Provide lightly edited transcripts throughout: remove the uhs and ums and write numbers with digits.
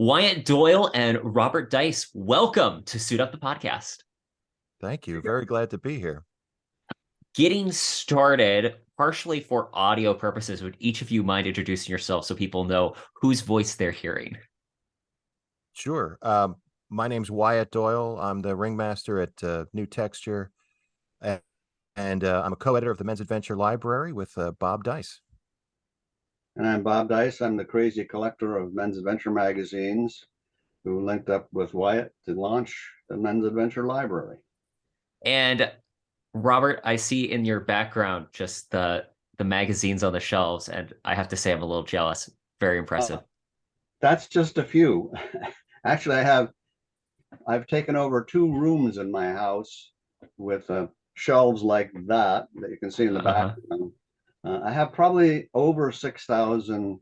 Wyatt Doyle and Robert Dice, welcome to Suit Up the Podcast. Thank you. Very glad to be here. Getting started, partially for audio purposes, would each of you mind introducing yourself so people know whose voice they're hearing? Sure. My name's Wyatt Doyle. I'm the ringmaster at New Texture, and I'm a co-editor of the Men's Adventure Library with Bob Dice. And I'm Bob Dice. I'm the crazy collector of Men's Adventure magazines who linked up with Wyatt to launch the Men's Adventure Library. And Robert, I see in your background just the magazines on the shelves, and I have to say I'm a little jealous. Very impressive. That's just a few. Actually, I've taken over 2 rooms in my house with shelves like that you can see in the background. I have probably over 6,000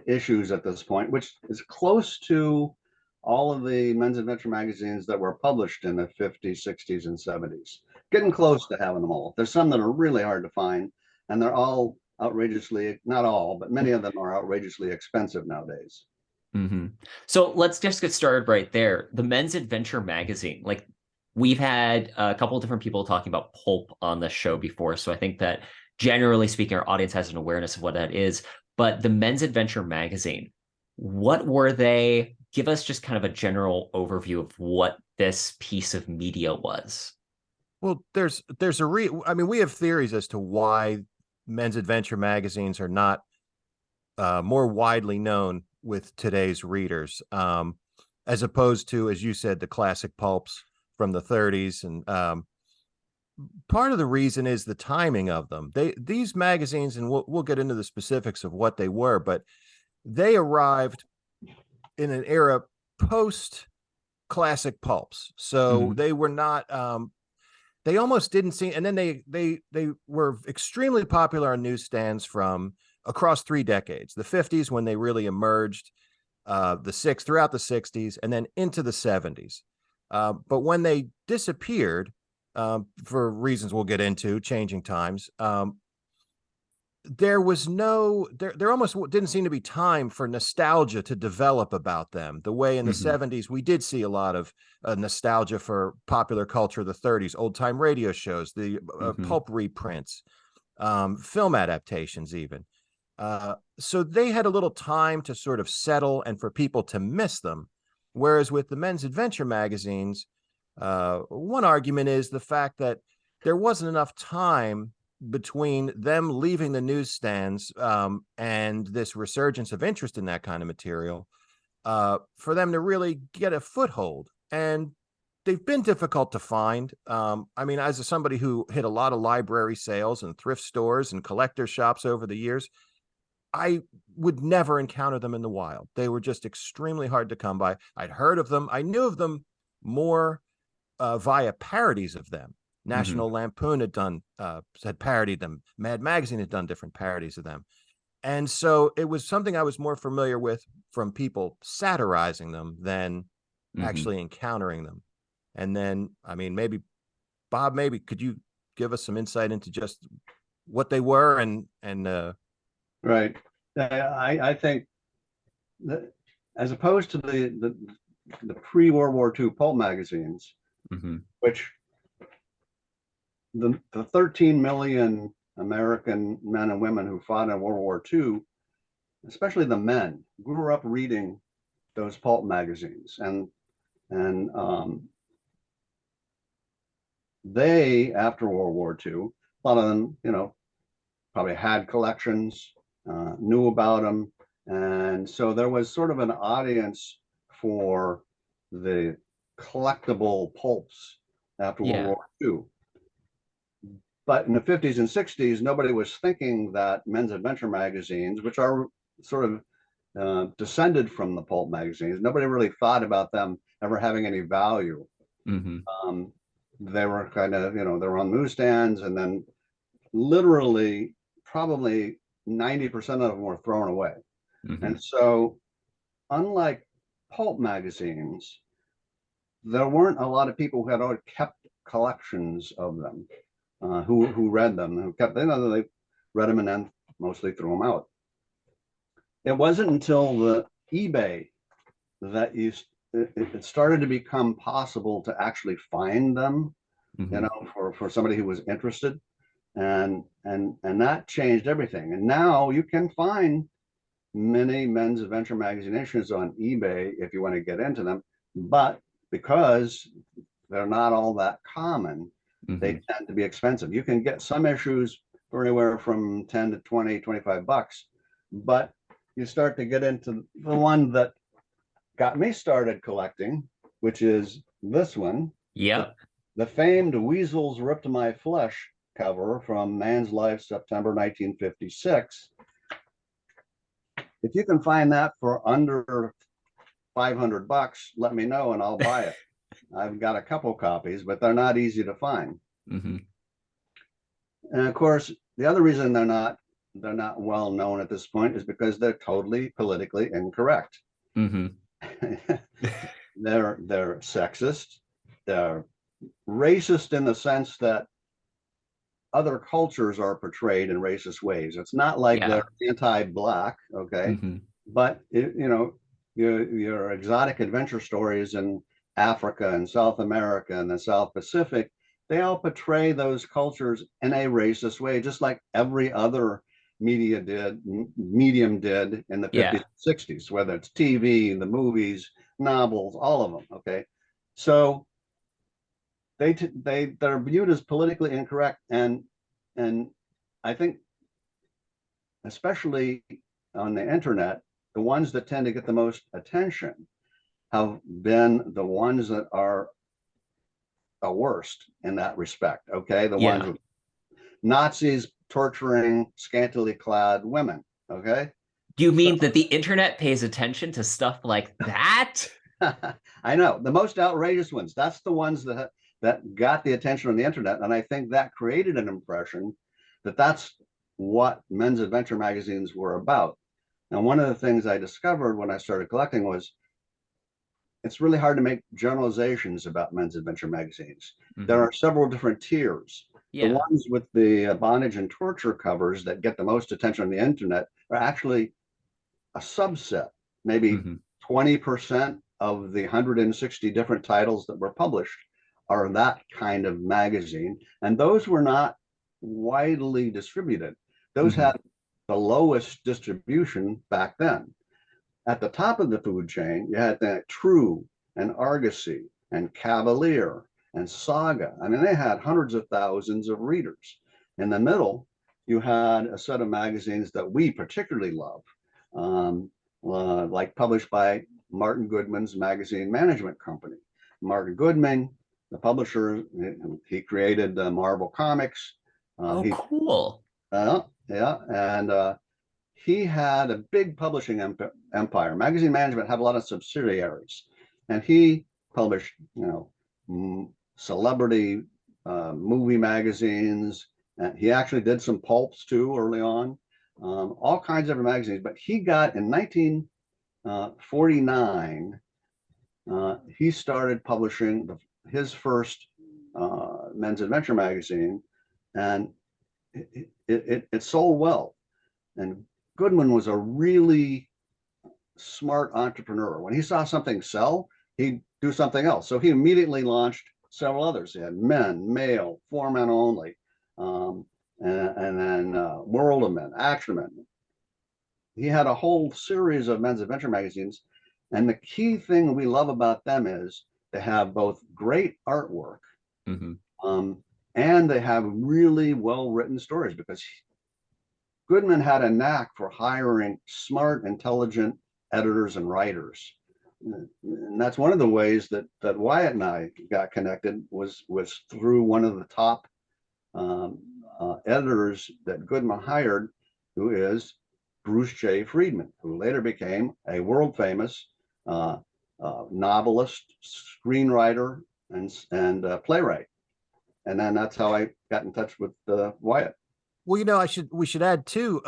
issues at this point, which is close to all of the Men's Adventure magazines that were published in the 50s, 60s, and 70s. Getting close to having them all. There's some that are really hard to find, and they're all outrageously, not all, but many of them are outrageously expensive nowadays. Mm-hmm. So let's just get started right there. The Men's Adventure magazine, like we've had a couple of different people talking about pulp on the show before. So I think that generally speaking, our audience has an awareness of what that is. But the Men's Adventure magazine, what were they? Give us just kind of a general overview of what this piece of media was. Well, we have theories as to why Men's Adventure magazines are not more widely known with today's readers, as opposed to, as you said, the classic pulps from the 30s. And part of the reason is the timing of them. These magazines, and we'll get into the specifics of what they were, but they arrived in an era post classic pulps. So they were not, they almost didn't seem, and then they were extremely popular on newsstands from across 3 decades. The 50s, when they really emerged, throughout the 60s, and then into the 70s. But when they disappeared, for reasons we'll get into, changing times, there almost didn't seem to be time for nostalgia to develop about them the way in the 70s we did see a lot of nostalgia for popular culture. The 30s, old time radio shows, the pulp reprints, film adaptations even. So they had a little time to sort of settle and for people to miss them. Whereas with the Men's Adventure magazines, one argument is the fact that there wasn't enough time between them leaving the newsstands and this resurgence of interest in that kind of material for them to really get a foothold. And they've been difficult to find. As somebody who hit a lot of library sales and thrift stores and collector shops over the years, I would never encounter them in the wild. They were just extremely hard to come by. I'd heard of them. I knew of them more via parodies of them. National Lampoon had parodied them. Mad Magazine had done different parodies of them. And so it was something I was more familiar with from people satirizing them than actually encountering them. And then, maybe, Bob, could you give us some insight into just what they were and Right. I think that as opposed to the pre-World War II pulp magazines, which the 13 million American men and women who fought in World War II, especially the men, grew up reading those pulp magazines, and they, after World War II, a lot of them, probably had collections, knew about them, and so there was sort of an audience for the collectible pulps after World War II. But in the 50s and 60s, nobody was thinking that Men's Adventure magazines, which are sort of descended from the pulp magazines, nobody really thought about them ever having any value. They were kind of, they were on newsstands, and then literally probably 90% of them were thrown away. And so, unlike pulp magazines, there weren't a lot of people who had already kept collections of them. Who read them, who kept, they read them and then mostly threw them out. It wasn't until the eBay that it started to become possible to actually find them, you know, for somebody who was interested, and that changed everything. And now you can find many men's adventure magazine issues on eBay if you want to get into them, but because they're not all that common, they tend to be expensive. You can get some issues for anywhere from 10 to 20, 25 bucks, but you start to get into the one that got me started collecting, which is this one. Yep. The famed Weasels Ripped My Flesh cover from Man's Life, September 1956. If you can find that for under 500 bucks, let me know and I'll buy it. I've got a couple copies, but they're not easy to find. And of course, the other reason they're not well known at this point is because they're totally politically incorrect. They're sexist, they're racist in the sense that other cultures are portrayed in racist ways. It's not like they're anti-black, okay, but you know, your exotic adventure stories in Africa and South America and the South Pacific, they all portray those cultures in a racist way, just like every other medium did in the 50s and 60s, whether it's TV, the movies, novels, all of them. Okay, so they're viewed as politically incorrect, and I think especially on the internet, the ones that tend to get the most attention have been the ones that are the worst in that respect. Okay, the ones with Nazis torturing scantily clad women. Okay, do you mean that the internet pays attention to stuff like that? I know, the most outrageous ones, that's the ones that got the attention on the internet, and I think that created an impression that that's what men's adventure magazines were about. And one of the things I discovered when I started collecting was it's really hard to make generalizations about men's adventure magazines. There are several different tiers. The ones with the bondage and torture covers that get the most attention on the internet are actually a subset, maybe 20% of the 160 different titles that were published are that kind of magazine. And those were not widely distributed. Those had the lowest distribution back then. At the top of the food chain, you had that True and Argosy and Cavalier and Saga. I mean, they had hundreds of thousands of readers. In the middle, you had a set of magazines that we particularly love, like published by Martin Goodman's Magazine Management Company. Martin Goodman, the publisher, he created Marvel Comics. Cool. Yeah, and he had a big publishing empire. Magazine Management had a lot of subsidiaries, and he published, you know, celebrity movie magazines. And he actually did some pulps too early on, all kinds of magazines. But he got in 1949, he started publishing his first men's adventure magazine, and it sold well. And Goodman was a really smart entrepreneur. When he saw something sell, he'd do something else. So he immediately launched several others. He had Men, Male, For Men Only, and then World of Men, Action Men. He had a whole series of men's adventure magazines. And the key thing we love about them is they have both great artwork, and they have really well-written stories, because Goodman had a knack for hiring smart, intelligent editors and writers. And that's one of the ways that Wyatt and I got connected was through one of the top editors that Goodman hired, who is Bruce J. Friedman, who later became a world famous novelist, screenwriter, and playwright. And then that's how I got in touch with Wyatt. Well, you know, we should add too,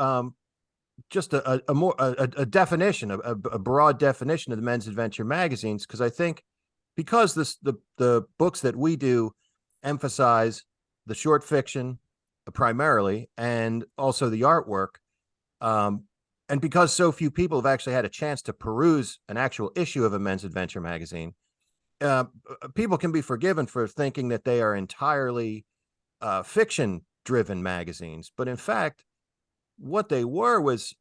just a definition, a broad definition of the men's adventure magazines, because I think because the books that we do emphasize the short fiction primarily, and also the artwork, And because so few people have actually had a chance to peruse an actual issue of a men's adventure magazine, people can be forgiven for thinking that they are entirely fiction-driven magazines. But in fact, what they were was,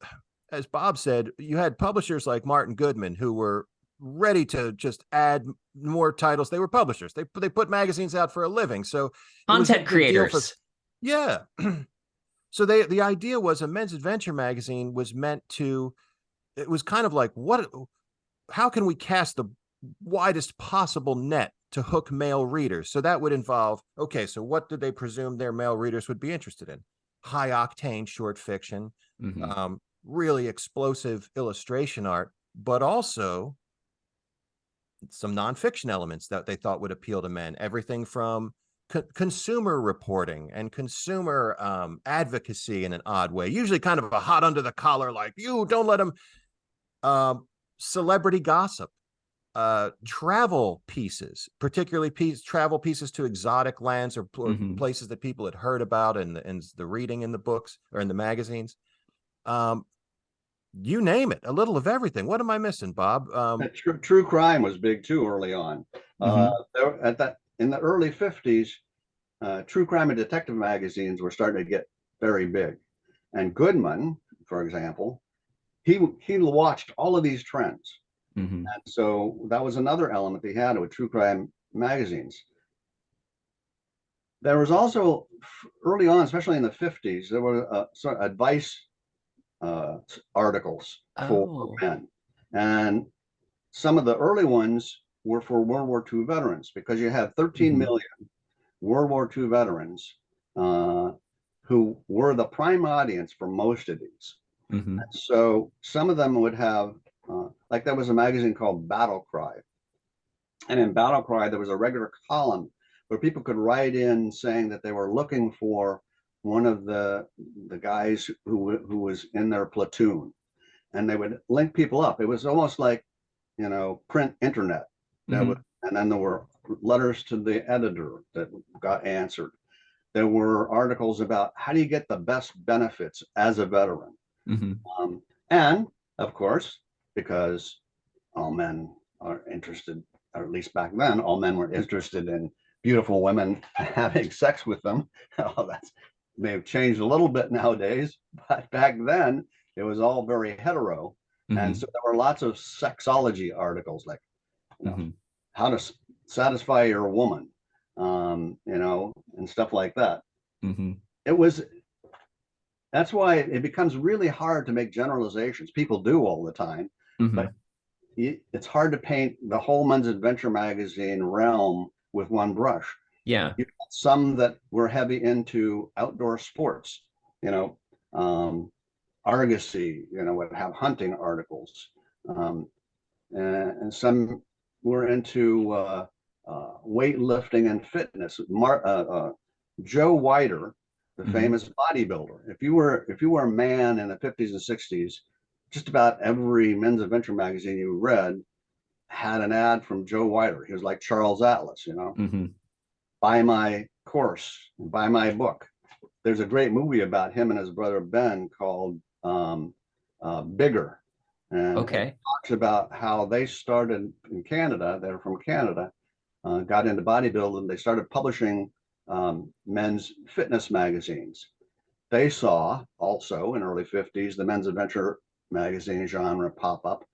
as Bob said, you had publishers like Martin Goodman who were ready to just add more titles. They were publishers. They put magazines out for a living. So it was Content creators. yeah. So the idea was a men's adventure magazine was meant to, it was kind of like, how can we cast the widest possible net to hook male readers? So that would involve, okay, so what did they presume their male readers would be interested in? High octane short fiction, really explosive illustration art, but also some nonfiction elements that they thought would appeal to men. Everything from consumer reporting and consumer advocacy in an odd way, usually kind of a hot under the collar, like, you don't let them, celebrity gossip, travel pieces, particularly travel pieces to exotic lands or places that people had heard about and the reading in the books or in the magazines. You name it, a little of everything. What am I missing, Bob? True crime was big too early on. In the early 50s, true crime and detective magazines were starting to get very big. And Goodman, for example, he watched all of these trends. And so that was another element he had with true crime magazines. There was also early on, especially in the 50s, there were sort of advice articles for men. And some of the early ones were for World War II veterans, because you had 13 million World War II veterans who were the prime audience for most of these. So some of them would have, like there was a magazine called Battle Cry. And in Battle Cry, there was a regular column where people could write in saying that they were looking for one of the guys who was in their platoon. And they would link people up. It was almost like, print internet. And then there were letters to the editor that got answered. There were articles about how do you get the best benefits as a veteran. And of course, because all men are interested, or at least back then, all men were interested in beautiful women having sex with them. That may have changed a little bit nowadays, but back then it was all very hetero. And so there were lots of sexology articles, like, how to satisfy your woman, and stuff like that. That's why it becomes really hard to make generalizations. People do all the time, but it's hard to paint the whole men's adventure magazine realm with one brush. Yeah. You've got some that were heavy into outdoor sports, Argosy, would have hunting articles. And some were into weightlifting and fitness. Joe Weider, the famous bodybuilder. If you were a man in the 50s and 60s, just about every men's adventure magazine you read had an ad from Joe Weider. He was like Charles Atlas, buy my course, buy my book. There's a great movie about him and his brother Ben called Bigger. And it talks about how they started in Canada. They're from Canada, got into bodybuilding. They started publishing men's fitness magazines. They saw also in early 50s the men's adventure magazine genre pop up,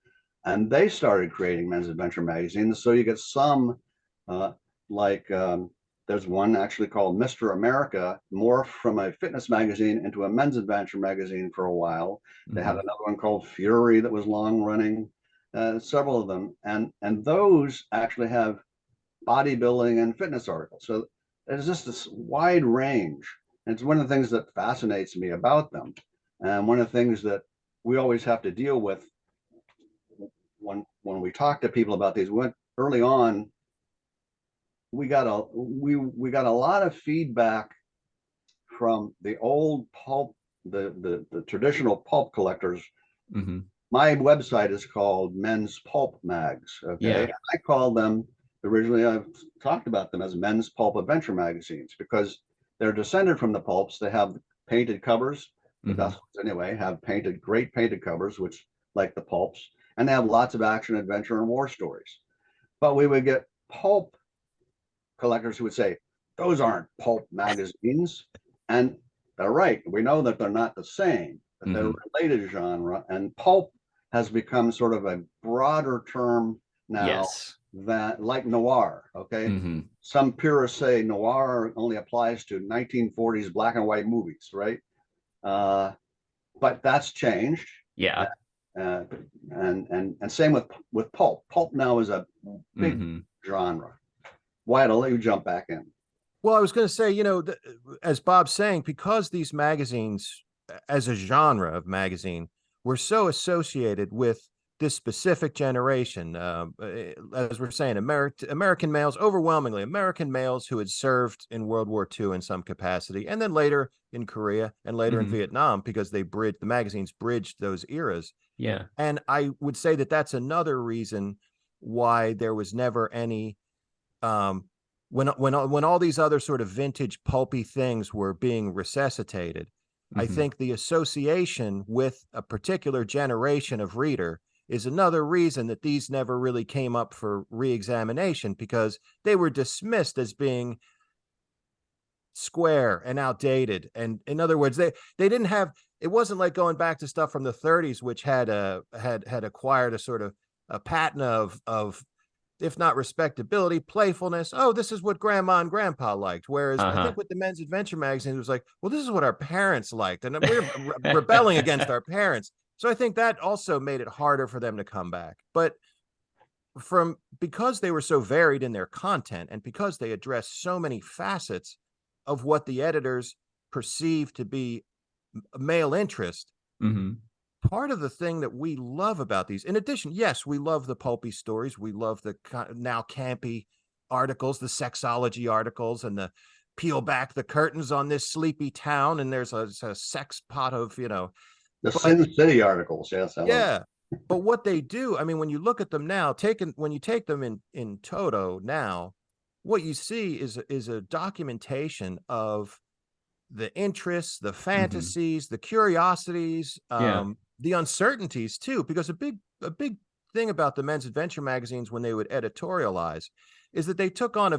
and they started creating men's adventure magazines. So you get some there's one actually called Mr. America, morphed from a fitness magazine into a men's adventure magazine for a while. They had another one called Fury that was long running, several of them, and those actually have bodybuilding and fitness articles. So there's just this wide range. And it's one of the things that fascinates me about them. And one of the things that we always have to deal with when we talk to people about these. Early on, we got a lot of feedback from the old pulp, the traditional pulp collectors. My website is called Men's Pulp Mags. Okay, I call them, originally I've talked about them as men's pulp adventure magazines because they're descended from the pulps. They have painted covers. the best ones anyway, have great painted covers, which like the pulps, and they have lots of action, adventure, and war stories. But we would get pulp collectors who would say, those aren't pulp magazines. And they're right. We know that they're not the same, but they're related genre. And pulp has become sort of a broader term now, Yes. that, like noir. Okay. Some purists say noir only applies to 1940s black and white movies, right? But that's changed. Yeah. And same with pulp. Pulp now is a big genre. Wyatt, I'll let you jump back in. Well, I was going to say, you know, as Bob's saying, because these magazines, as a genre of magazine, were so associated with this specific generation, as we're saying, American males, overwhelmingly American males who had served in World War II in some capacity, and then later in Korea and later in Vietnam, because the magazines bridged those eras. Yeah. And I would say that that's another reason why there was never any, when all these other sort of vintage pulpy things were being resuscitated, I think the association with a particular generation of reader is another reason that these never really came up for re-examination, because they were dismissed as being square and outdated. And in other words, they didn't have, it wasn't like going back to stuff from the 30s, which had acquired a sort of a patina of if not respectability, playfulness. Oh, this is what grandma and grandpa liked. Whereas I think with the men's adventure magazine, it was like, well, this is what our parents liked, and we're rebelling against our parents. So I think that also made it harder for them to come back. But because they were so varied in their content, and because they addressed so many facets of what the editors perceived to be male interest, part of the thing that we love about these, in addition, yes, we love the pulpy stories. We love the now campy articles, the sexology articles, and the peel back the curtains on this sleepy town, and there's a sex pot of, you know. The Sin City articles, yes. Yeah. But what they do, I mean, when you look at them now, when you take them in toto now, what you see is a documentation of the interests, the fantasies, the curiosities, the uncertainties too, because a big thing about the men's adventure magazines when they would editorialize is that they took on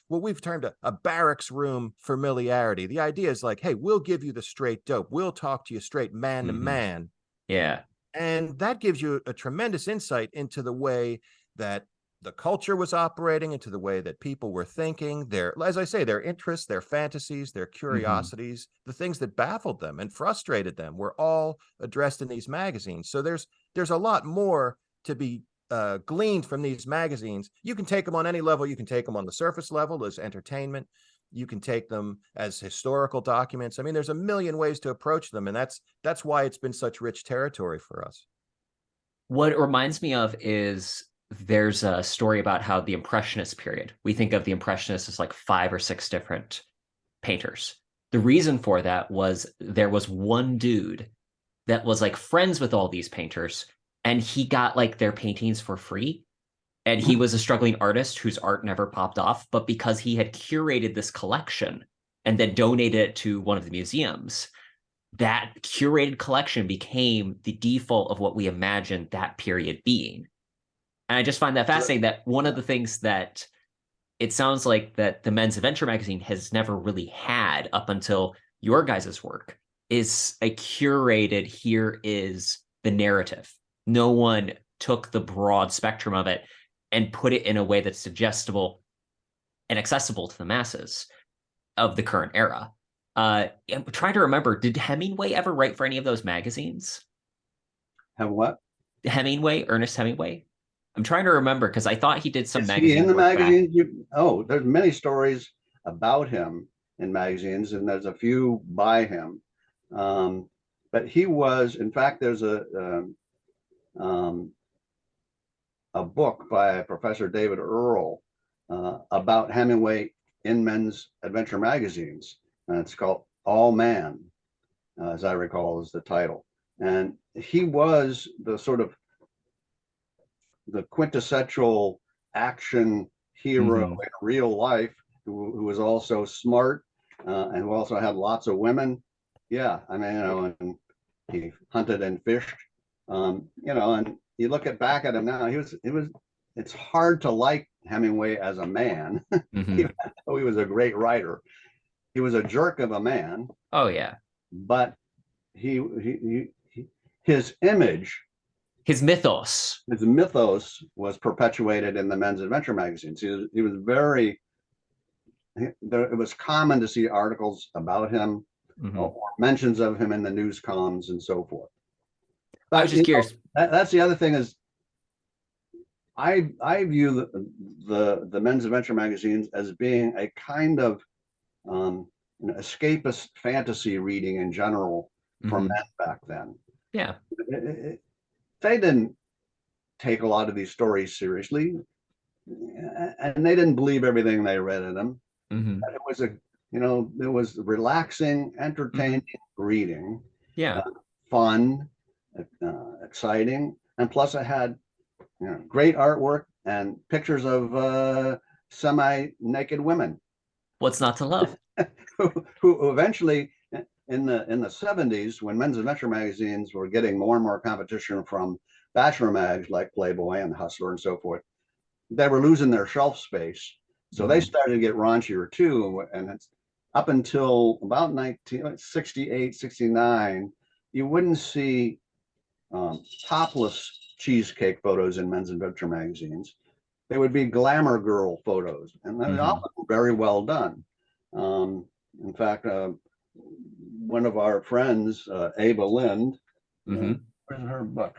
what we've termed a barracks room familiarity. The idea is like, hey, we'll give you the straight dope. We'll talk to you straight man to man. Yeah. And that gives you a tremendous insight into the way that the culture was operating, into the way that people were thinking, as I say, their interests, their fantasies, their curiosities, the things that baffled them and frustrated them were all addressed in these magazines. So there's a lot more to be gleaned from these magazines. You can take them on any level. You can take them on the surface level as entertainment. You can take them as historical documents. I mean, there's a million ways to approach them, and that's why it's been such rich territory for us. What it reminds me of is there's a story about how the Impressionist period, we think of the Impressionists as like 5 or 6 different painters. The reason for that was there was one dude that was like friends with all these painters, and he got like their paintings for free. And he was a struggling artist whose art never popped off, but because he had curated this collection and then donated it to one of the museums, that curated collection became the default of what we imagined that period being. And I just find that fascinating, that one of the things that it sounds like that the men's adventure magazine has never really had up until your guys' work is a curated, here is the narrative. No one took the broad spectrum of it and put it in a way that's suggestible and accessible to the masses of the current era. I'm trying to remember, did Hemingway ever write for any of those magazines? Have what? Ernest Hemingway? I'm trying to remember, because I thought he did some magazine. Is he in the magazines? There's many stories about him in magazines, and there's a few by him. But he was, in fact, there's a book by Professor David Earle about Hemingway in men's adventure magazines. And it's called All Man, as I recall, is the title. And he was the sort of the quintessential action hero in real life, who was also smart and who also had lots of women Yeah, I mean, and he hunted and fished, and you look back at him now, it's hard to like Hemingway as a man, Hmm. even though he was a great writer. He was a jerk of a man, Oh yeah. but his image, His mythos. his mythos was perpetuated in the men's adventure magazines. He was very, it was common to see articles about him, Hmm. or mentions of him in the news columns and so forth. I was But just curious. that's the other thing is I view the men's adventure magazines as being a kind of an escapist fantasy reading in general for men Hmm. back then. Yeah. They didn't take a lot of these stories seriously, and they didn't believe everything they read in them. Hmm. It was it was relaxing, Hmm. entertaining reading, uh, Yeah. fun, exciting, and plus it had great artwork and pictures of semi-naked women What's not to love? who eventually in the 70s, when men's adventure magazines were getting more and more competition from bachelor mags like Playboy and Hustler and so forth, they were losing their shelf space. So they Hmm. started to get raunchier too. And it's up until about 1968, 69, you wouldn't see topless cheesecake photos in men's adventure magazines. They would be glamour girl photos, and they Hmm. often very well done. Um, in fact, one of our friends, Ava Lind, Hmm. where's her book?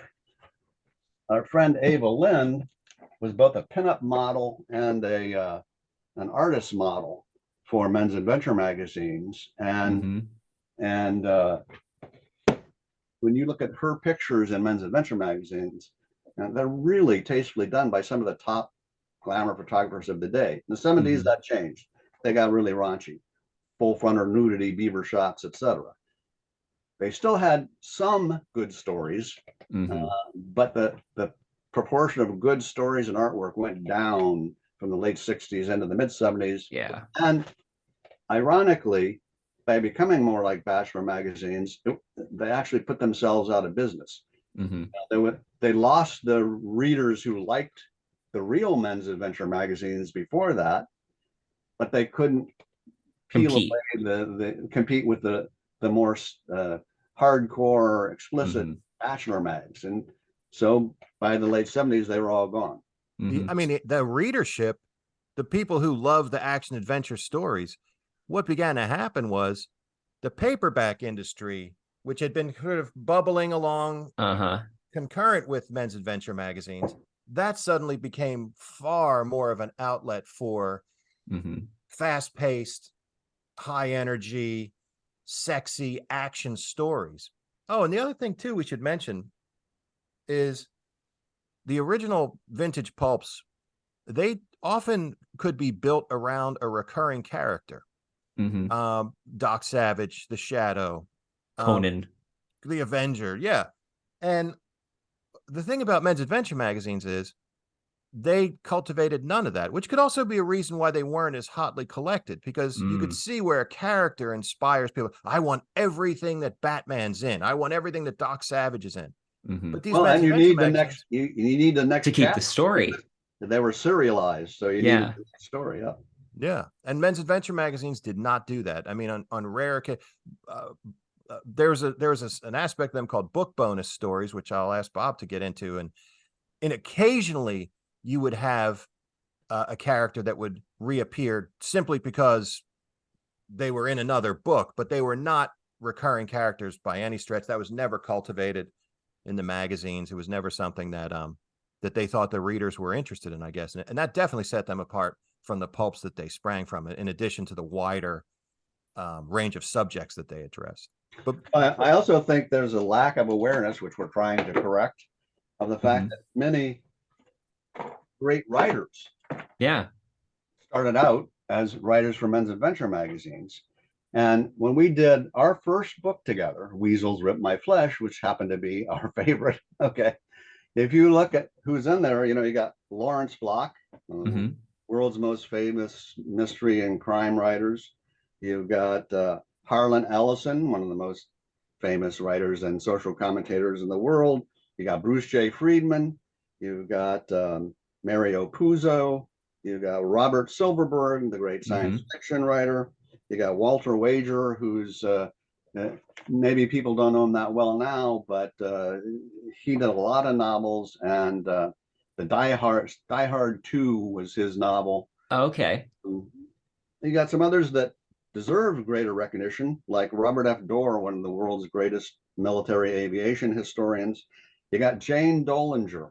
Our friend Ava Lind was both a pinup model and an artist model for men's adventure magazines, Hmm. and when you look at her pictures in men's adventure magazines, they're really tastefully done by some of the top glamour photographers of the day. In the 70s, Hmm. that changed. They got really raunchy, full frontal nudity, beaver shots, etc. They still had some good stories, Hmm. but the proportion of good stories and artwork went down from the late 60s into the mid 70s. Yeah. And ironically, by becoming more like bachelor magazines, they actually put themselves out of business. Hmm. They lost the readers who liked the real men's adventure magazines before that, but they couldn't peel Compete. away the compete with the more hardcore, explicit Hmm. bachelor mags, and so by the late 70s they were all gone. Hmm. I mean, the readership, the people who love the action adventure stories, what began to happen was the paperback industry, which had been sort of bubbling along Uh-huh. concurrent with men's adventure magazines, that suddenly became far more of an outlet for Hmm. fast paced, high energy, sexy action stories. Oh, and the other thing, too, we should mention is the original vintage pulps, they often could be built around a recurring character. Hmm. Doc Savage, the Shadow, um, Conan. the Avenger. Yeah. And the thing about men's adventure magazines is they cultivated none of that, which could also be a reason why they weren't as hotly collected, because you could Mm. see where a character inspires people. I want everything that Batman's in. I want everything that Doc Savage is in. Hmm. But these Well, men's and you adventure need the next magazines, you need the To next keep the chapter. story. They were serialized, so you needed Yeah. the next story. Yeah. yeah, and men's adventure magazines did not do that. I mean, on rare occasions, there's an aspect of them called book bonus stories, which I'll ask Bob to get into, and occasionally you would have a character that would reappear simply because they were in another book, but they were not recurring characters by any stretch. That was never cultivated in the magazines. It was never something that they thought the readers were interested in, I guess, and that definitely set them apart from the pulps that they sprang from, in addition to the wider range of subjects that they addressed. But I also think there's a lack of awareness, which we're trying to correct, of the fact Hmm. that many great writers Yeah. started out as writers for men's adventure magazines. And when we did our first book together, Weasels Rip My Flesh, which happened to be our favorite, okay, if you look at who's in there, you got Lawrence Block, Hmm. world's most famous mystery and crime writers. You've got Harlan Ellison, one of the most famous writers and social commentators in the world. You got Bruce J. Friedman. You've got Mario Puzo. You got Robert Silverberg, the great science fiction writer. You got Walter Wager, who's maybe people don't know him that well now, but he did a lot of novels, and the Die Hard 2 was his novel. Okay. You got some others that deserve greater recognition, like Robert F. Dorr, one of the world's greatest military aviation historians. You got Jane Dolinger.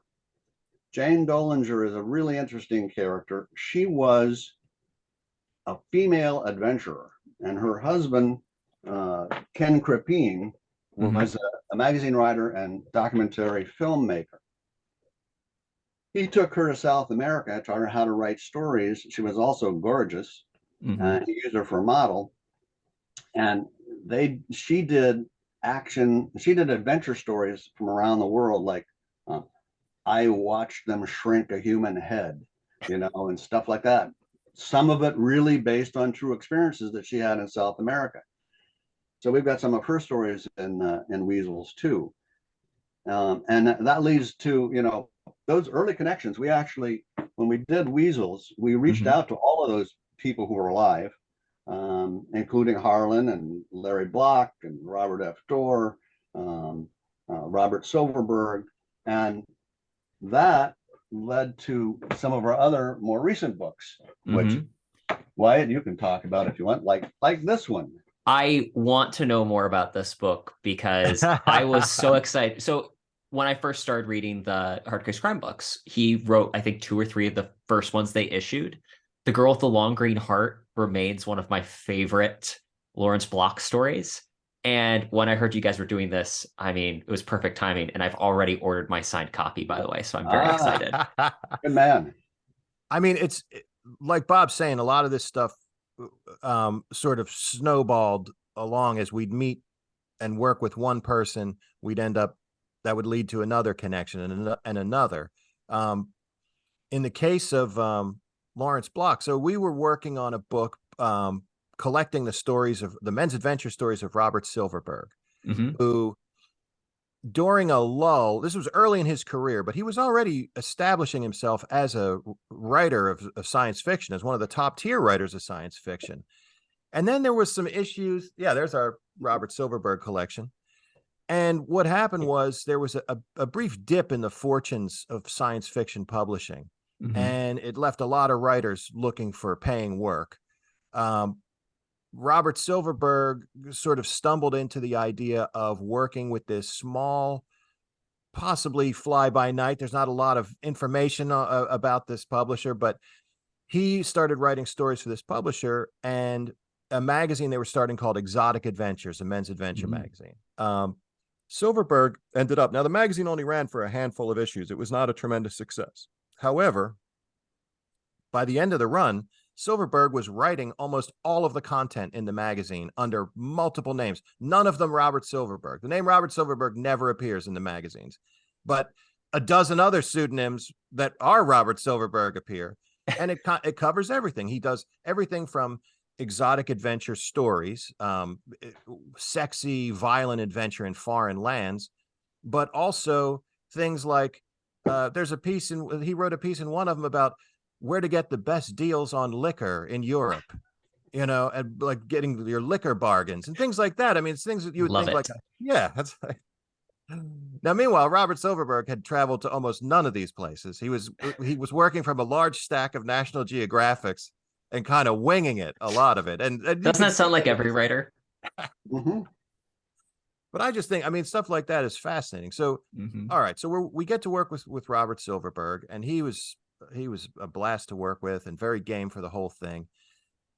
Jane Dolinger is a really interesting character. She was a female adventurer, and her husband, Ken Kripine, was a magazine writer and documentary filmmaker. He took her to South America, taught her how to write stories. She was also gorgeous, and he used her for a model. And she did adventure stories from around the world, like I watched them shrink a human head, and stuff like that. Some of it really based on true experiences that she had in South America. So we've got some of her stories in Weasels too. And that leads to, those early connections. We actually, when we did Weasels, we reached out to all of those people who were alive, including Harlan and Larry Block and Robert F. Dorr, Robert Silverberg, and that led to some of our other more recent books, which Wyatt, you can talk about if you want, like this one. I want to know more about this book because I was so excited. So when I first started reading the Hard Case Crime books, he wrote, I think, 2 or 3 of the first ones they issued. The Girl with the Long Green Heart remains one of my favorite Lawrence Block stories. And when I heard you guys were doing this, I mean, it was perfect timing. And I've already ordered my signed copy, by the way. So I'm very excited. Good man. I mean, it's like Bob's saying, a lot of this stuff sort of snowballed along as we'd meet and work with one person. We'd end up, that would lead to another connection and another. In the case of Lawrence Block, so we were working on a book collecting the stories of the men's adventure stories of Robert Silverberg, who during a lull, this was early in his career, but he was already establishing himself as a writer of science fiction, as one of the top tier writers of science fiction. And then there was some issues. Yeah, there's our Robert Silverberg collection. And what happened was there was a brief dip in the fortunes of science fiction publishing, and it left a lot of writers looking for paying work. Robert Silverberg sort of stumbled into the idea of working with this small, possibly fly by night. There's not a lot of information about this publisher, but he started writing stories for this publisher and a magazine they were starting called Exotic Adventures, a men's adventure magazine. Silverberg ended up, now the magazine only ran for a handful of issues. It was not a tremendous success. However, by the end of the run, Silverberg was writing almost all of the content in the magazine under multiple names, none of them Robert Silverberg. The name Robert Silverberg never appears in the magazines, but a dozen other pseudonyms that are Robert Silverberg appear, and it covers everything. He does everything from exotic adventure stories, sexy, violent adventure in foreign lands, but also things like there's a piece he wrote a piece in one of them about where to get the best deals on liquor in Europe, and like getting your liquor bargains and things like that. I mean, it's things that you would Love think it. like, yeah, that's like. Now, meanwhile, Robert Silverberg had traveled to almost none of these places. He was working from a large stack of National Geographics and kind of winging it, a lot of it. And doesn't that sound like every writer? But I just think, I mean, stuff like that is fascinating. So, all right, so we get to work with Robert Silverberg, and he was a blast to work with and very game for the whole thing.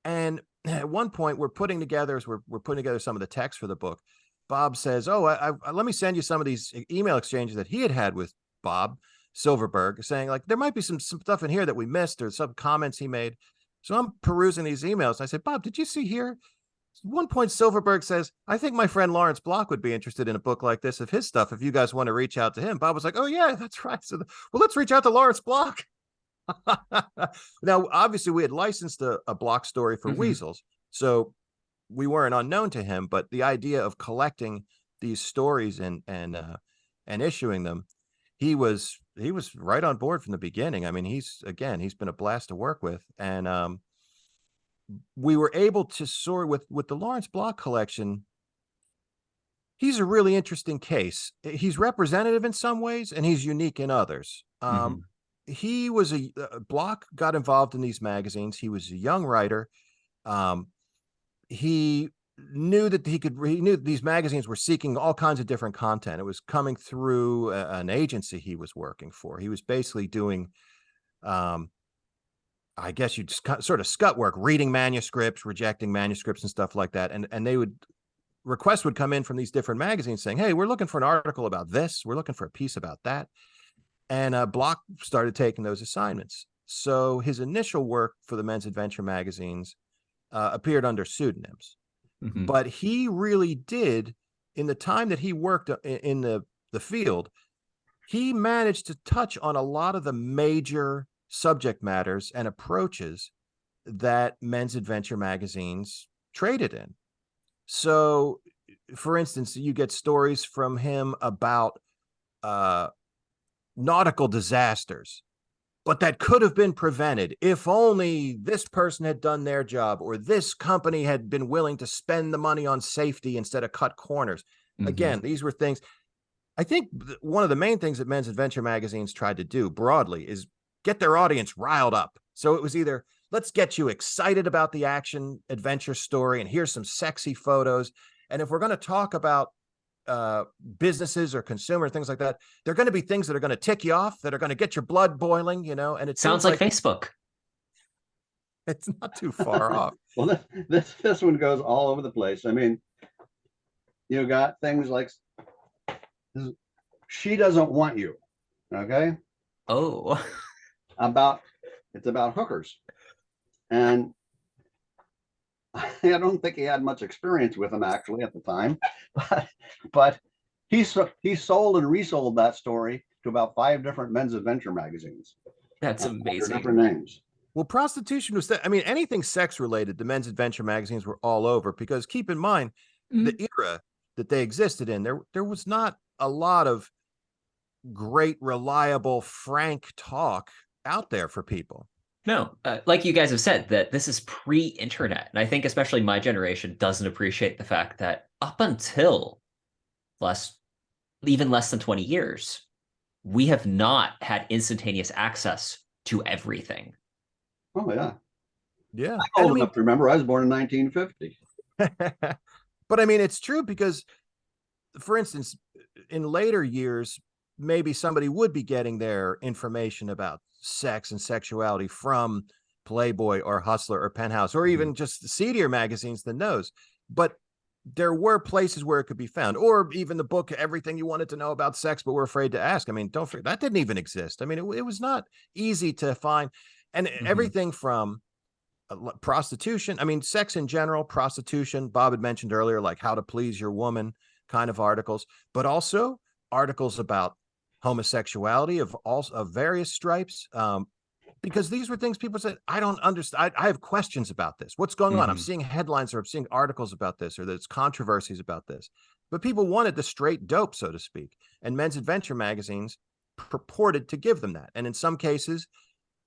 And at one point, we're putting together some of the text for the book. Bob says, "Oh, let me send you some of these email exchanges that he had with Bob Silverberg, saying like there might be some stuff in here that we missed or some comments he made." So I'm perusing these emails. I said, "Bob, did you see here? At one point, Silverberg says, I think my friend Lawrence Block would be interested in a book like this of his stuff if you guys want to reach out to him." Bob was like, "Oh, yeah, that's right. So, well, let's reach out to Lawrence Block." Now, obviously, we had licensed a Block story for Weasels. So we weren't unknown to him, but the idea of collecting these stories and issuing them, he was right on board from the beginning. I mean, he's been a blast to work with, and we were able to sort with the Lawrence Block collection. He's a really interesting case. He's representative in some ways, and he's unique in others. He was Block got involved in these magazines. He was a young writer. He knew that he knew these magazines were seeking all kinds of different content. It was coming through an agency he was working for. He was basically doing, I guess you'd sort of scut work, reading manuscripts, rejecting manuscripts and stuff like that. And they would, requests would come in from these different magazines saying, hey, we're looking for an article about this. We're looking for a piece about that. And Block started taking those assignments. So his initial work for the men's adventure magazines appeared under pseudonyms. But he really did, in the time that he worked in the field, he managed to touch on a lot of the major subject matters and approaches that men's adventure magazines traded in. So, for instance, you get stories from him about nautical disasters, but that could have been prevented if only this person had done their job, or this company had been willing to spend the money on safety instead of cut corners. Again, these were things. I think one of the main things that men's adventure magazines tried to do broadly is get their audience riled up. So it was either, let's get you excited about the action adventure story, and here's some sexy photos. And if we're going to talk about businesses or consumer things like that, they're going to be things that are going to tick you off, that are going to get your blood boiling, and it sounds like Facebook. It's not too far off. Well, this one goes all over the place. I mean, you got things like, she doesn't want you. Okay. Oh. It's about hookers. And I don't think he had much experience with them actually at the time, but he sold and resold that story to about 5 different men's adventure magazines. That's amazing. Different names. Well, prostitution was, I mean, anything sex related, the men's adventure magazines were all over, because keep in mind the era that they existed in, there was not a lot of great, reliable, frank talk out there for people. No, like you guys have said, that this is pre-internet. And I think especially my generation doesn't appreciate the fact that up until even less than 20 years, we have not had instantaneous access to everything. Oh, yeah. Yeah. I'm old enough to remember. I was born in 1950. But I mean, it's true because, for instance, in later years, maybe somebody would be getting their information about sex and sexuality from Playboy or Hustler or Penthouse, or even just seedier magazines than those. But there were places where it could be found, or even the book, Everything You Wanted to Know About Sex But Were Afraid to Ask. I mean, don't forget, that didn't even exist. I mean, it was not easy to find. And everything from prostitution, I mean, sex in general, prostitution, Bob had mentioned earlier, like How to Please Your Woman kind of articles, but also articles about homosexuality of various stripes, because these were things people said, I don't understand. I have questions about this. What's going on? I'm seeing headlines, or I'm seeing articles about this, or there's controversies about this. But people wanted the straight dope, so to speak. And men's adventure magazines purported to give them that. And in some cases,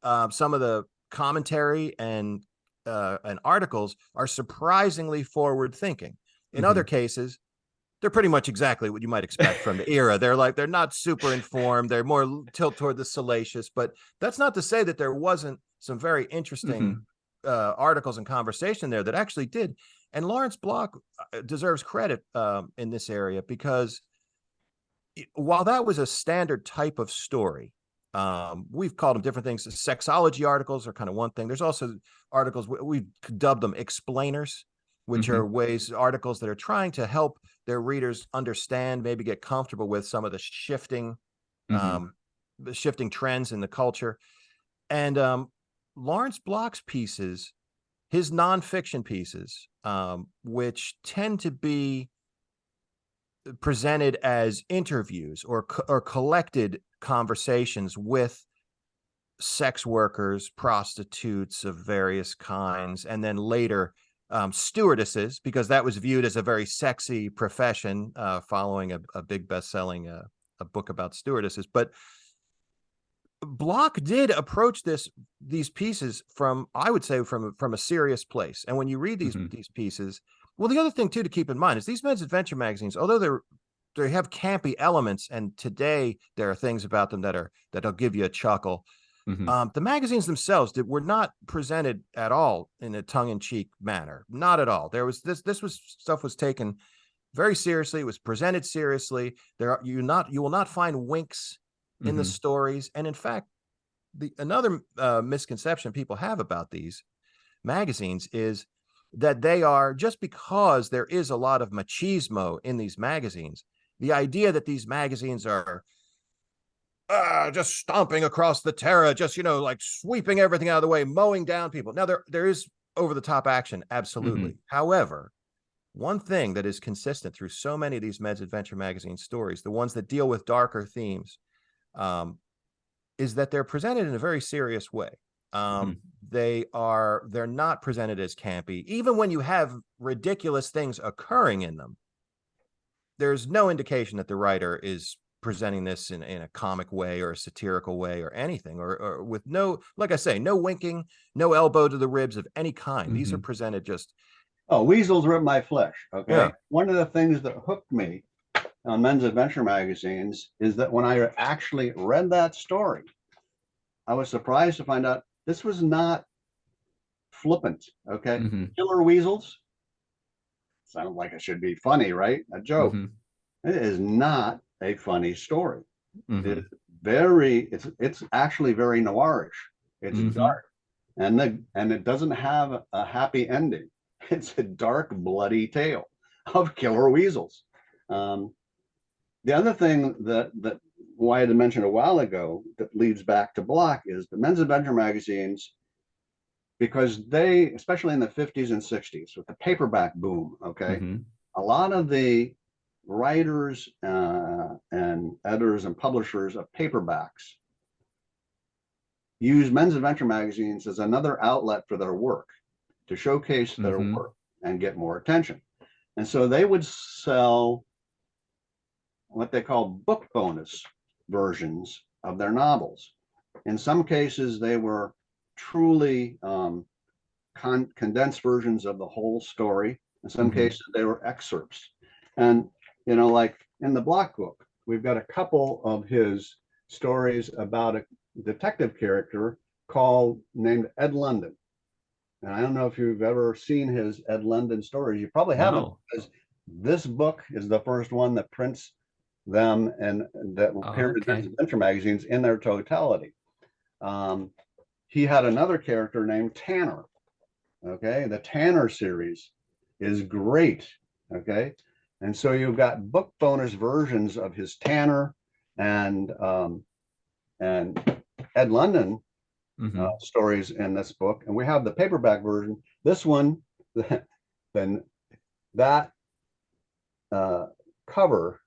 some of the commentary and articles are surprisingly forward thinking. In other cases, they're pretty much exactly what you might expect from the era. They're not super informed. They're more tilt toward the salacious, but that's not to say that there wasn't some very interesting articles and conversation there that actually did. And Lawrence Block deserves credit in this area, because while that was a standard type of story, we've called them different things. Sexology articles are kind of one thing. There's also articles, we've dubbed them explainers, which are articles that are trying to help their readers understand, maybe get comfortable with some of the shifting trends in the culture. And Lawrence Block's pieces, his nonfiction pieces, which tend to be presented as interviews or collected conversations with sex workers, prostitutes of various kinds, and then later stewardesses, because that was viewed as a very sexy profession, following a big best-selling a book about stewardesses. But Block did approach these pieces from, I would say, from a serious place. And when you read these pieces, well, the other thing too to keep in mind is these men's adventure magazines, although they have campy elements, and today there are things about them that'll give you a chuckle. The magazines themselves were not presented at all in a tongue-in-cheek manner. Not at all. There was stuff was taken very seriously. It was presented seriously. You will not find winks in the stories. And in fact, another misconception people have about these magazines is that they are, just because there is a lot of machismo in these magazines, the idea that these magazines are just stomping across the terra, just, like sweeping everything out of the way, mowing down people. Now, there is over-the-top action, absolutely. However, one thing that is consistent through so many of these men's adventure magazine stories, the ones that deal with darker themes, is that they're presented in a very serious way. They're not presented as campy. Even when you have ridiculous things occurring in them, there's no indication that the writer is presenting this in a comic way or a satirical way or anything, or with no, like I say, no winking, no elbow to the ribs of any kind. These are presented just... Oh, Weasels rip my flesh. Okay. Yeah. One of the things that hooked me on men's adventure magazines is that when I actually read that story, I was surprised to find out this was not flippant. Okay. Killer Weasels sounds like it should be funny, right? A joke. It is not a funny story. It's actually very noirish. It's dark, and it doesn't have a happy ending. It's a dark, bloody tale of killer weasels. The other thing that Wyatt had mentioned a while ago that leads back to Block is the men's adventure magazines, because they, especially in the 50s and 60s with the paperback boom, a lot of the writers and editors and publishers of paperbacks use men's adventure magazines as another outlet for their work, to showcase their work and get more attention. And so they would sell what they call book bonus versions of their novels. In some cases, they were truly condensed versions of the whole story. In some cases, they were excerpts. And, like in the Block book, we've got a couple of his stories about a detective character named Ed London. And I don't know if you've ever seen his Ed London stories. You probably haven't, because this book is the first one that prints them and that appeared in adventure magazines in their totality. He had another character named Tanner. Okay, the Tanner series is great. Okay, and so you've got book bonus versions of his Tanner and Ed London stories in this book, and we have the paperback version. This one, then that cover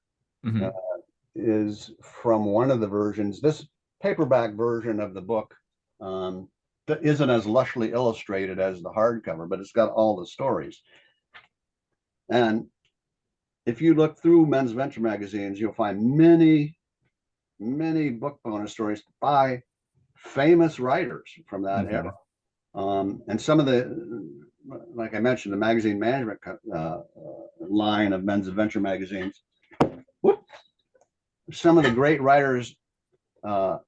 is from one of the versions. This paperback version of the book that isn't as lushly illustrated as the hardcover, but it's got all the stories. And if you look through men's adventure magazines, you'll find many book bonus stories by famous writers from that era. And some of the, like I mentioned, the magazine management line of men's adventure magazines, some of the great writers of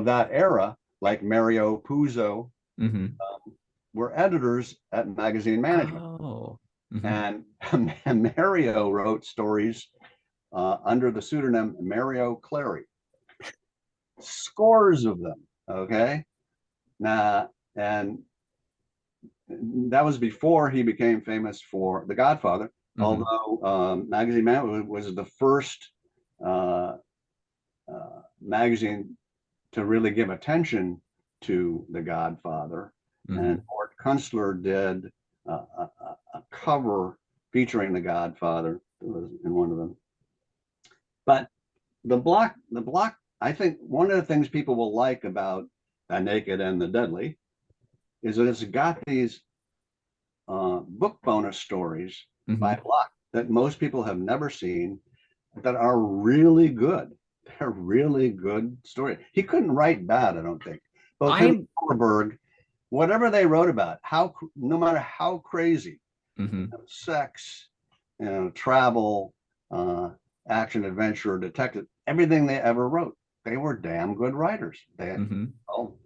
that era, like Mario Puzo, were editors at magazine management. And Mario wrote stories under the pseudonym Mario Clary. Scores of them, okay? And that was before he became famous for The Godfather, although Magazine Man was the first magazine to really give attention to The Godfather. And Mort Kunstler did a cover featuring The Godfather. It was in one of them. But the block, I think one of the things people will like about The Naked and the Deadly is that it's got these book bonus stories Mhm. by Block that most people have never seen that are really good. They're really good stories. He couldn't write bad, I don't think. Both him and I'm Silverberg, whatever they wrote about, no matter how crazy, mhm, sex, travel, uh, action, adventure, detective, everything they ever wrote, they were damn good writers. mhm. Oh,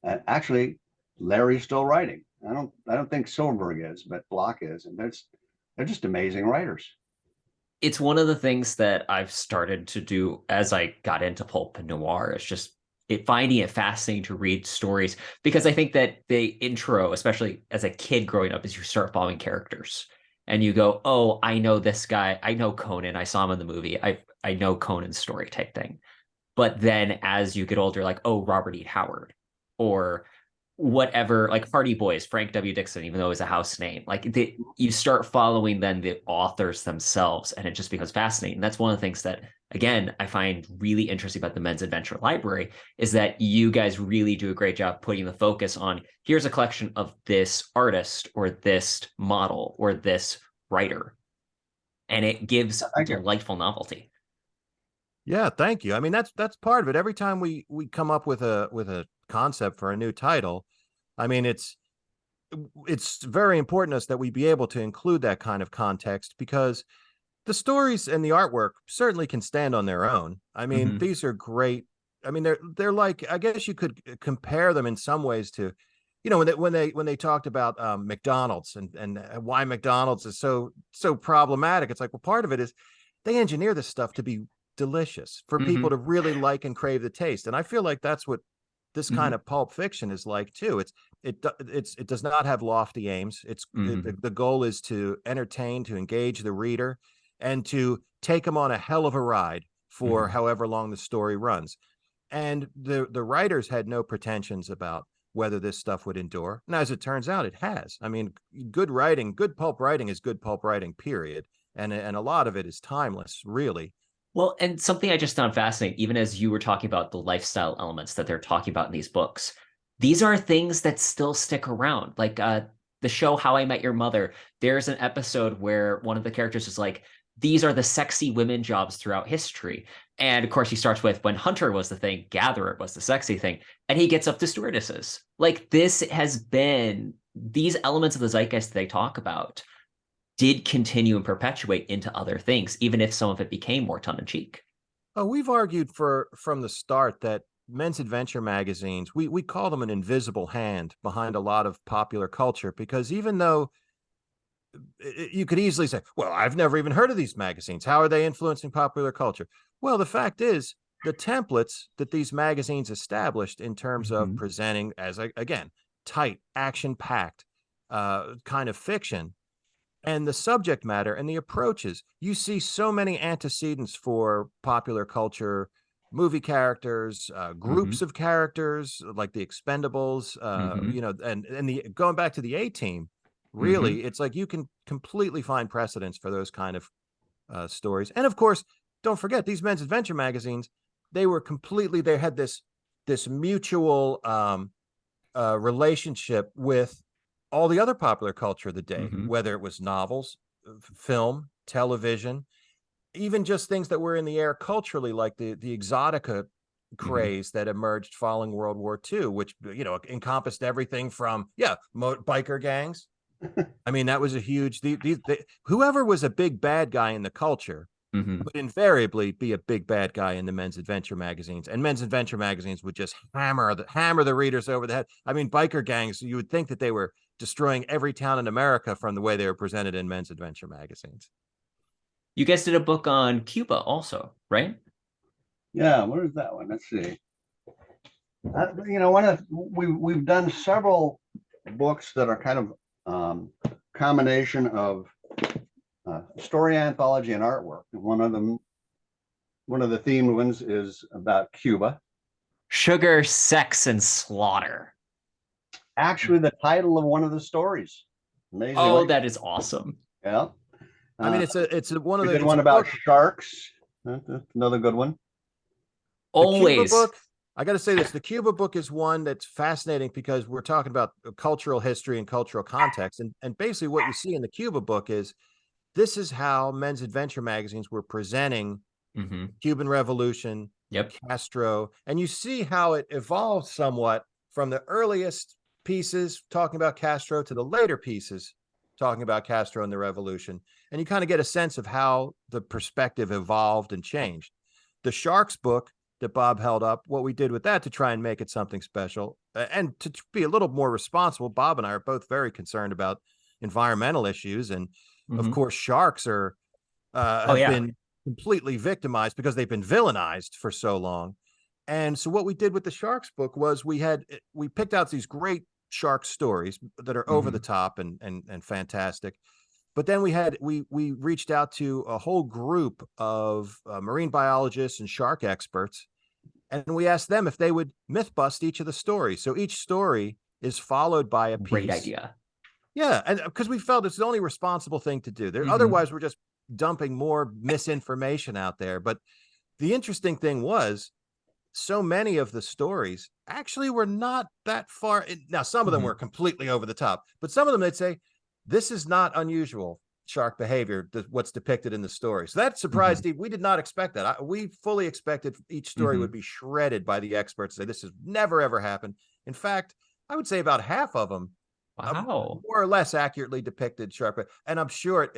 and actually, Larry's still writing. I don't think Silverberg is, but Block is, and they're just amazing writers. It's one of the things that I've started to do as I got into pulp and noir. It's just finding it fascinating to read stories because I think that the intro, especially as a kid growing up, is you start following characters and you go, "Oh, I know this guy. I know Conan. I saw him in the movie. I know Conan's story," type thing. But then as you get older, like, "Oh, Robert E. Howard," or whatever, like Hardy Boys, Frank W. Dixon, even though it was a house name, like you start following then the authors themselves, and it just becomes fascinating. And that's one of the things that, again, I find really interesting about the Men's Adventure Library is that you guys really do a great job putting the focus on here's a collection of this artist or this model or this writer, and it gives Thank you. delightful novelty. Yeah, thank you. I mean, that's part of it. Every time we come up with a concept for a new title, I mean, it's very important to us that we be able to include that kind of context because the stories and the artwork certainly can stand on their own. I mean, Mhm. these are great. I mean, they're like, I guess you could compare them in some ways to, when they talked about McDonald's and why McDonald's is so problematic. It's like, well, part of it is they engineer this stuff to be delicious for people Mhm. to really like and crave the taste. And I feel like that's what this kind Mhm. of pulp fiction is like too. It does not have lofty aims. Mhm. The goal is to entertain, to engage the reader, and to take them on a hell of a ride for Mhm. however long the story runs. And the writers had no pretensions about whether this stuff would endure. And as it turns out, it has. I mean, good writing, good pulp writing is good pulp writing, period. And a lot of it is timeless, really. Well, and something I just found fascinating, even as you were talking about the lifestyle elements that they're talking about in these books, these are things that still stick around. Like the show How I Met Your Mother, there's an episode where one of the characters is like, these are the sexy women jobs throughout history. And of course, he starts with when Hunter was the thing, Gatherer was the sexy thing, and he gets up to stewardesses. Like this has been these elements of the zeitgeist that they talk about did continue and perpetuate into other things, even if some of it became more tongue in cheek. Oh, we've argued from the start that men's adventure magazines, we call them an invisible hand behind a lot of popular culture because even though you could easily say, well, I've never even heard of these magazines. How are they influencing popular culture? Well, the fact is, the templates that these magazines established in terms of Mm-hmm. presenting as, again, tight, action packed kind of fiction and the subject matter and the approaches, you see so many antecedents for popular culture, movie characters, Mm-hmm. groups of characters like the Expendables, Mm-hmm. and the going back to the A Team. Mm-hmm. Really, it's like you can completely find precedents for those kind of stories. And of course, don't forget these men's adventure magazines. They had this mutual relationship with all the other popular culture of the day, Mm-hmm. whether it was novels, film, television, even just things that were in the air culturally, like the exotica Mm-hmm. craze that emerged following World War II, which encompassed everything from biker gangs. I mean, that was a huge. Whoever was a big bad guy in the culture Mm-hmm. would invariably be a big bad guy in the men's adventure magazines, and men's adventure magazines would just hammer the readers over the head. I mean, biker gangs, you would think that they were destroying every town in America from the way they were presented in men's adventure magazines. You guys did a book on Cuba also, right? Yeah, where's that one? Let's see. One of we've done several books that are kind of combination of story anthology and artwork. One of the themed ones is about Cuba. Sugar, Sex, and Slaughter. Actually, the title of one of the stories. Oh, Amazingly, that is awesome. yeah. I mean, Uh, one of we the did it's a one about book. sharks. That's another good one. The Cuba Always. book I got to say this, the Cuba book is one that's fascinating because we're talking about cultural history and cultural context. And basically what you see in the Cuba book is this is how men's adventure magazines were presenting Cuban Revolution, Yep. Castro, and you see how it evolved somewhat from the earliest pieces talking about Castro to the later pieces talking about Castro and the revolution. And you kind of get a sense of how the perspective evolved and changed. The Sharks book that Bob held up, what we did with that to try and make it something special and to be a little more responsible. Bob and I are both very concerned about environmental issues. And of course, sharks are have been completely victimized because they've been villainized for so long. And so what we did with the Sharks book was we picked out these great shark stories that are over the top and fantastic. But then we reached out to a whole group of marine biologists and shark experts, and we asked them if they would myth bust each of the stories. So each story is followed by a piece. Great idea. Yeah, and because we felt it's the only responsible thing to do. Otherwise, we're just dumping more misinformation out there. But the interesting thing was, so many of the stories actually were not that far. Now, some of them were completely over the top, but some of them they'd say, this is not unusual shark behavior, what's depicted in the story. So that surprised Steve. We did not expect that. We fully expected each story would be shredded by the experts. Say this has never, ever happened. In fact, I would say about half of them more or less accurately depicted shark. And I'm sure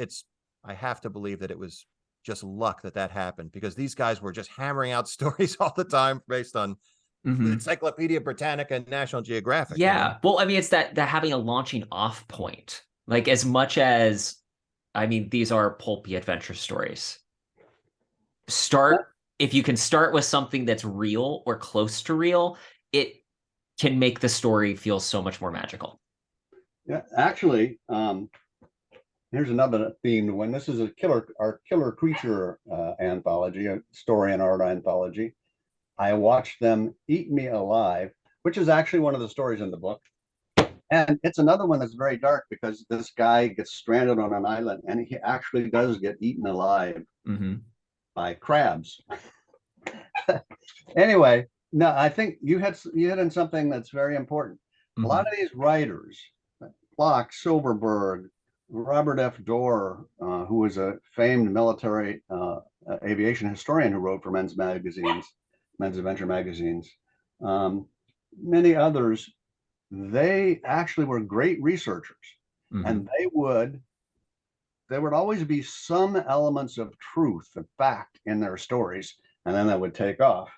I have to believe that it was just luck that happened, because these guys were just hammering out stories all the time based on Encyclopedia Britannica and National Geographic. Yeah. You know? Well, I mean, it's that having a launching off point, like as much as, I mean, these are pulpy adventure stories. If you can start with something that's real or close to real, it can make the story feel so much more magical. Yeah, actually, here's another theme. When this is our killer creature anthology, a story and art anthology, I watched them eat me alive, which is actually one of the stories in the book. And it's another one that's very dark because this guy gets stranded on an island and he actually does get eaten alive by crabs. Anyway, no, I think you hit on something that's very important. A lot of these writers, Block, Silverberg, Robert F. Dorr, who was a famed military aviation historian who wrote for men's adventure magazines, many others, they actually were great researchers, and they would always be some elements of truth and fact in their stories, and then that would take off.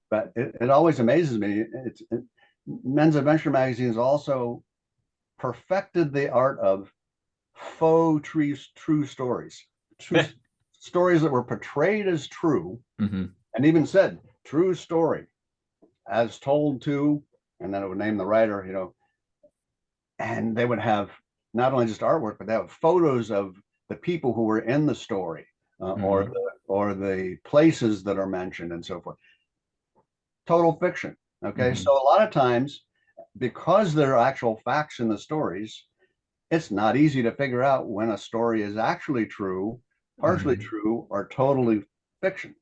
But it always amazes me. Men's adventure magazines also perfected the art of faux true stories, stories that were portrayed as true, and even said true story as told to, and then it would name the writer, and they would have not only just artwork, but they have photos of the people who were in the story, or the places that are mentioned and so forth. Total fiction. Okay, so a lot of times, because there are actual facts in the stories, it's not easy to figure out when a story is actually true, partially true, or totally fiction.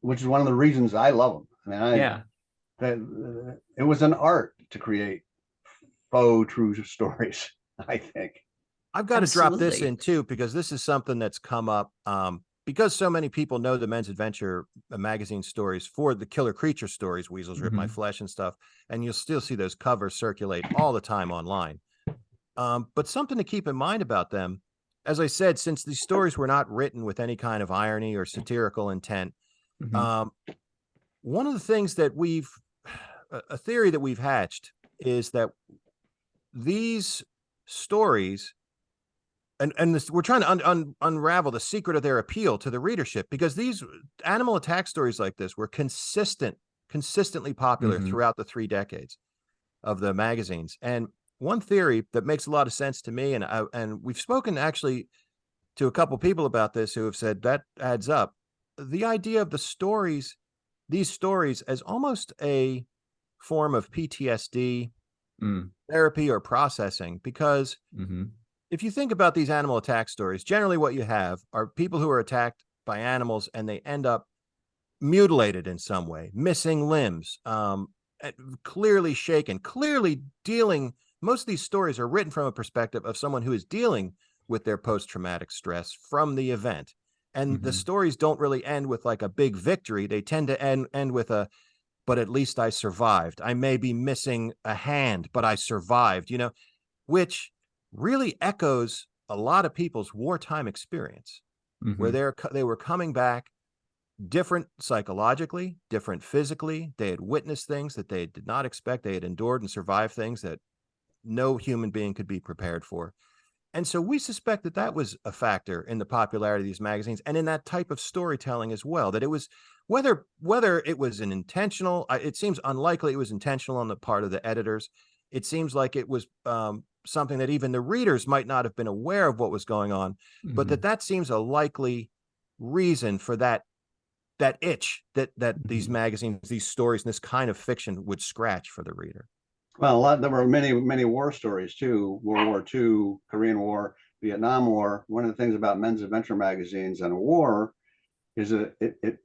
Which is one of the reasons I love them. I mean, it was an art to create faux true stories, I think. I've got to drop this in too, because this is something that's come up because so many people know the men's adventure magazine stories for the killer creature stories, Weasels Rip My Flesh and stuff. And you'll still see those covers circulate all the time online. But something to keep in mind about them, as I said, since these stories were not written with any kind of irony or satirical intent, one of the things that a theory that we've hatched is that these stories, we're trying to unravel the secret of their appeal to the readership, because these animal attack stories like this were consistently popular throughout the 3 decades of the magazines. And one theory that makes a lot of sense to me, and we've spoken actually to a couple people about this who have said that adds up, the idea of these stories as almost a form of PTSD therapy or processing, because if you think about these animal attack stories, generally what you have are people who are attacked by animals and they end up mutilated in some way, missing limbs, clearly shaken, clearly dealing. Most of these stories are written from a perspective of someone who is dealing with their post-traumatic stress from the event. And the stories don't really end with like a big victory. They tend to end with a, but at least I survived. I may be missing a hand, but I survived, which really echoes a lot of people's wartime experience, where they were coming back different psychologically, different physically. They had witnessed things that they did not expect. They had endured and survived things that no human being could be prepared for. And so we suspect that that was a factor in the popularity of these magazines and in that type of storytelling as well, that it was whether it was an intentional, it seems unlikely it was intentional on the part of the editors. It seems like it was something that even the readers might not have been aware of what was going on, but that seems a likely reason for that itch that these magazines, these stories, and this kind of fiction would scratch for the reader. Well, there were many war stories too. World War II, Korean War, Vietnam War. One of the things about men's adventure magazines and war is that it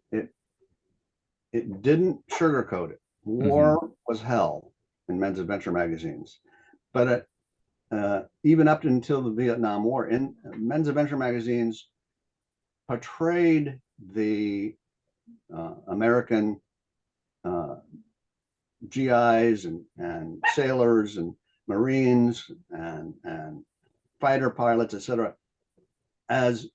didn't sugarcoat it. War was hell in men's adventure magazines, but even up until the Vietnam War, in men's adventure magazines portrayed the American GIs and sailors and Marines and fighter pilots, etc., as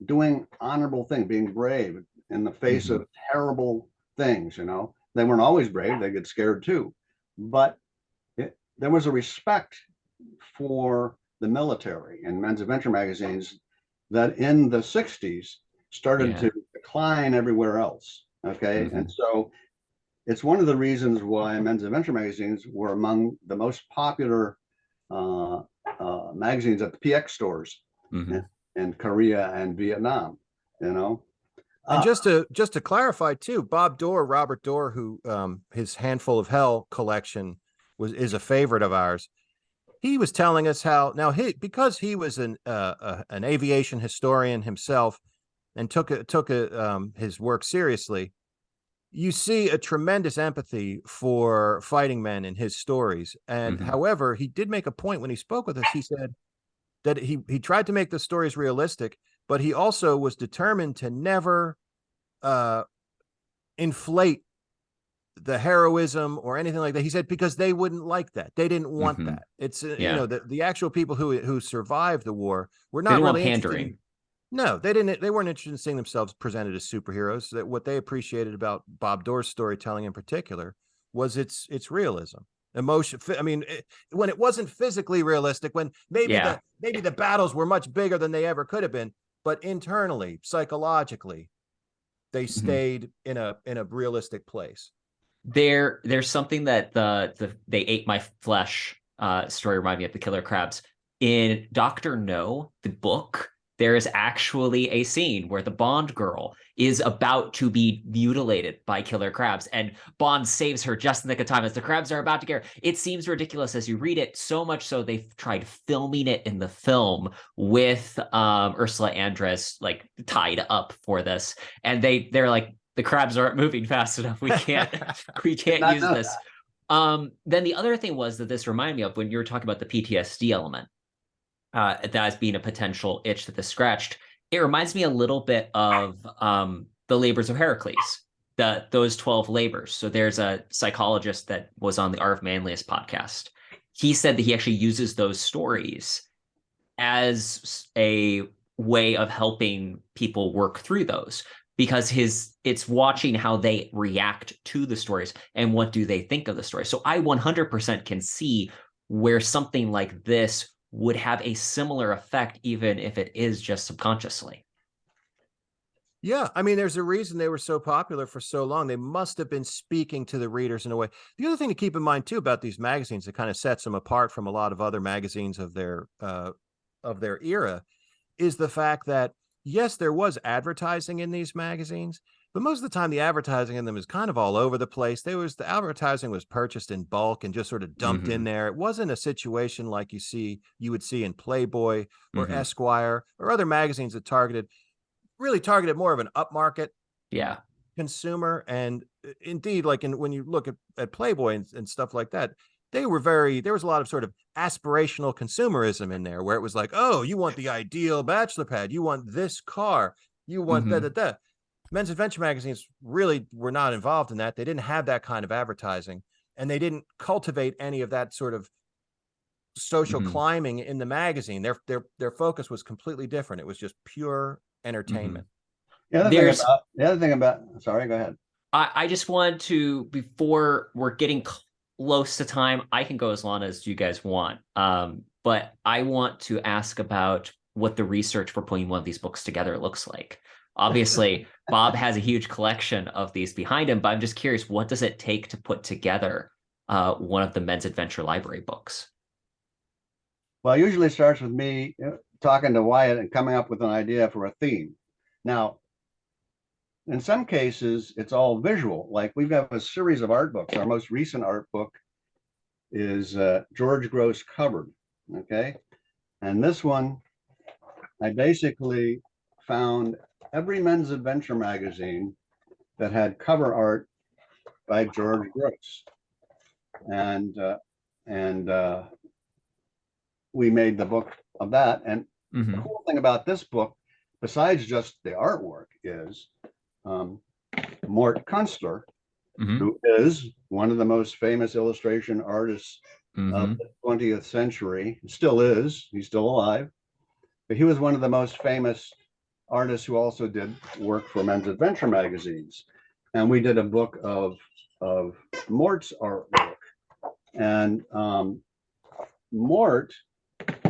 doing honorable things, being brave in the face of terrible things. They weren't always brave; they get scared too. But there was a respect for the military in men's adventure magazines that in the '60s started to decline everywhere else. Okay, and so it's one of the reasons why men's adventure magazines were among the most popular magazines at the PX stores in Korea and Vietnam. And just to clarify too, Robert Dorr, who his Handful of Hell collection is a favorite of ours. He was telling us how because he was an aviation historian himself and took his work seriously. You see a tremendous empathy for fighting men in his stories. And however, he did make a point when he spoke with us. He said that he tried to make the stories realistic, but he also was determined to never inflate the heroism or anything like that. He said, because they wouldn't like that. They didn't want that. It's, the actual people who survived the war were not really pandering. No, they didn't. They weren't interested in seeing themselves presented as superheroes. That what they appreciated about Bob Dorr's storytelling in particular was its realism, emotion. I mean, when it wasn't physically realistic, when maybe the battles were much bigger than they ever could have been, but internally, psychologically, they stayed in a realistic place. There's something that the They Ate My Flesh story reminded me of, the killer crabs. In Dr. No, the book, there is actually a scene where the Bond girl is about to be mutilated by killer crabs, and Bond saves her just in the nick of time as the crabs are about to get her. It seems ridiculous as you read it, so much so they've tried filming it in the film with Ursula Andress like tied up for this, and they're like, the crabs aren't moving fast enough. We can't use this. Then the other thing was that this reminded me of when you were talking about the PTSD element. That as being a potential itch that this scratched. It reminds me a little bit of the labors of Heracles, those 12 labors. So there's a psychologist that was on the Art of Manlius podcast. He said that he actually uses those stories as a way of helping people work through those, because it's watching how they react to the stories and what do they think of the story. So I 100% can see where something like this would have a similar effect, even if it is just subconsciously. Yeah, I mean, there's a reason they were so popular for so long. They must have been speaking to the readers in a way. The other thing to keep in mind too about these magazines that kind of sets them apart from a lot of other magazines of their era is the fact that, yes, there was advertising in these magazines, but most of the time the advertising in them is kind of all over the place. The advertising was purchased in bulk and just sort of dumped in there. It wasn't a situation like you would see in Playboy or Esquire or other magazines that really targeted more of an upmarket Yeah. consumer. And indeed, like when you look at Playboy and stuff like that, there was a lot of sort of aspirational consumerism in there, where it was like, oh, you want the ideal bachelor pad, you want this car, you want Mhm. da. Men's adventure magazines really were not involved in that. They didn't have that kind of advertising, and they didn't cultivate any of that sort of social Mhm. climbing in the magazine. Their focus was completely different. It was just pure Mhm. entertainment. There's The other thing about, sorry, go ahead. I just want to, before we're getting close to time, I can go as long as you guys want. But I want to ask about what the research for putting one of these books together looks like. Obviously, Bob has a huge collection of these behind him, but I'm just curious, what does it take to put together one of the Men's Adventure Library books? Well, it usually starts with me talking to Wyatt and coming up with an idea for a theme. Now, in some cases, it's all visual. Like we've got a series of art books. Our most recent art book is George Gross Covered. Okay. And this one, I basically found every men's adventure magazine that had cover art by George Gross. And we made the book of that. And the Mhm. cool thing about this book, besides just the artwork, is um, Mort Kunstler, Mhm. who is one of the most famous illustration artists of Mhm. the 20th century, still is, he's still alive, but he was one of the most famous artists who also did work for men's adventure magazines. And we did a book of Mort's artwork. And Mort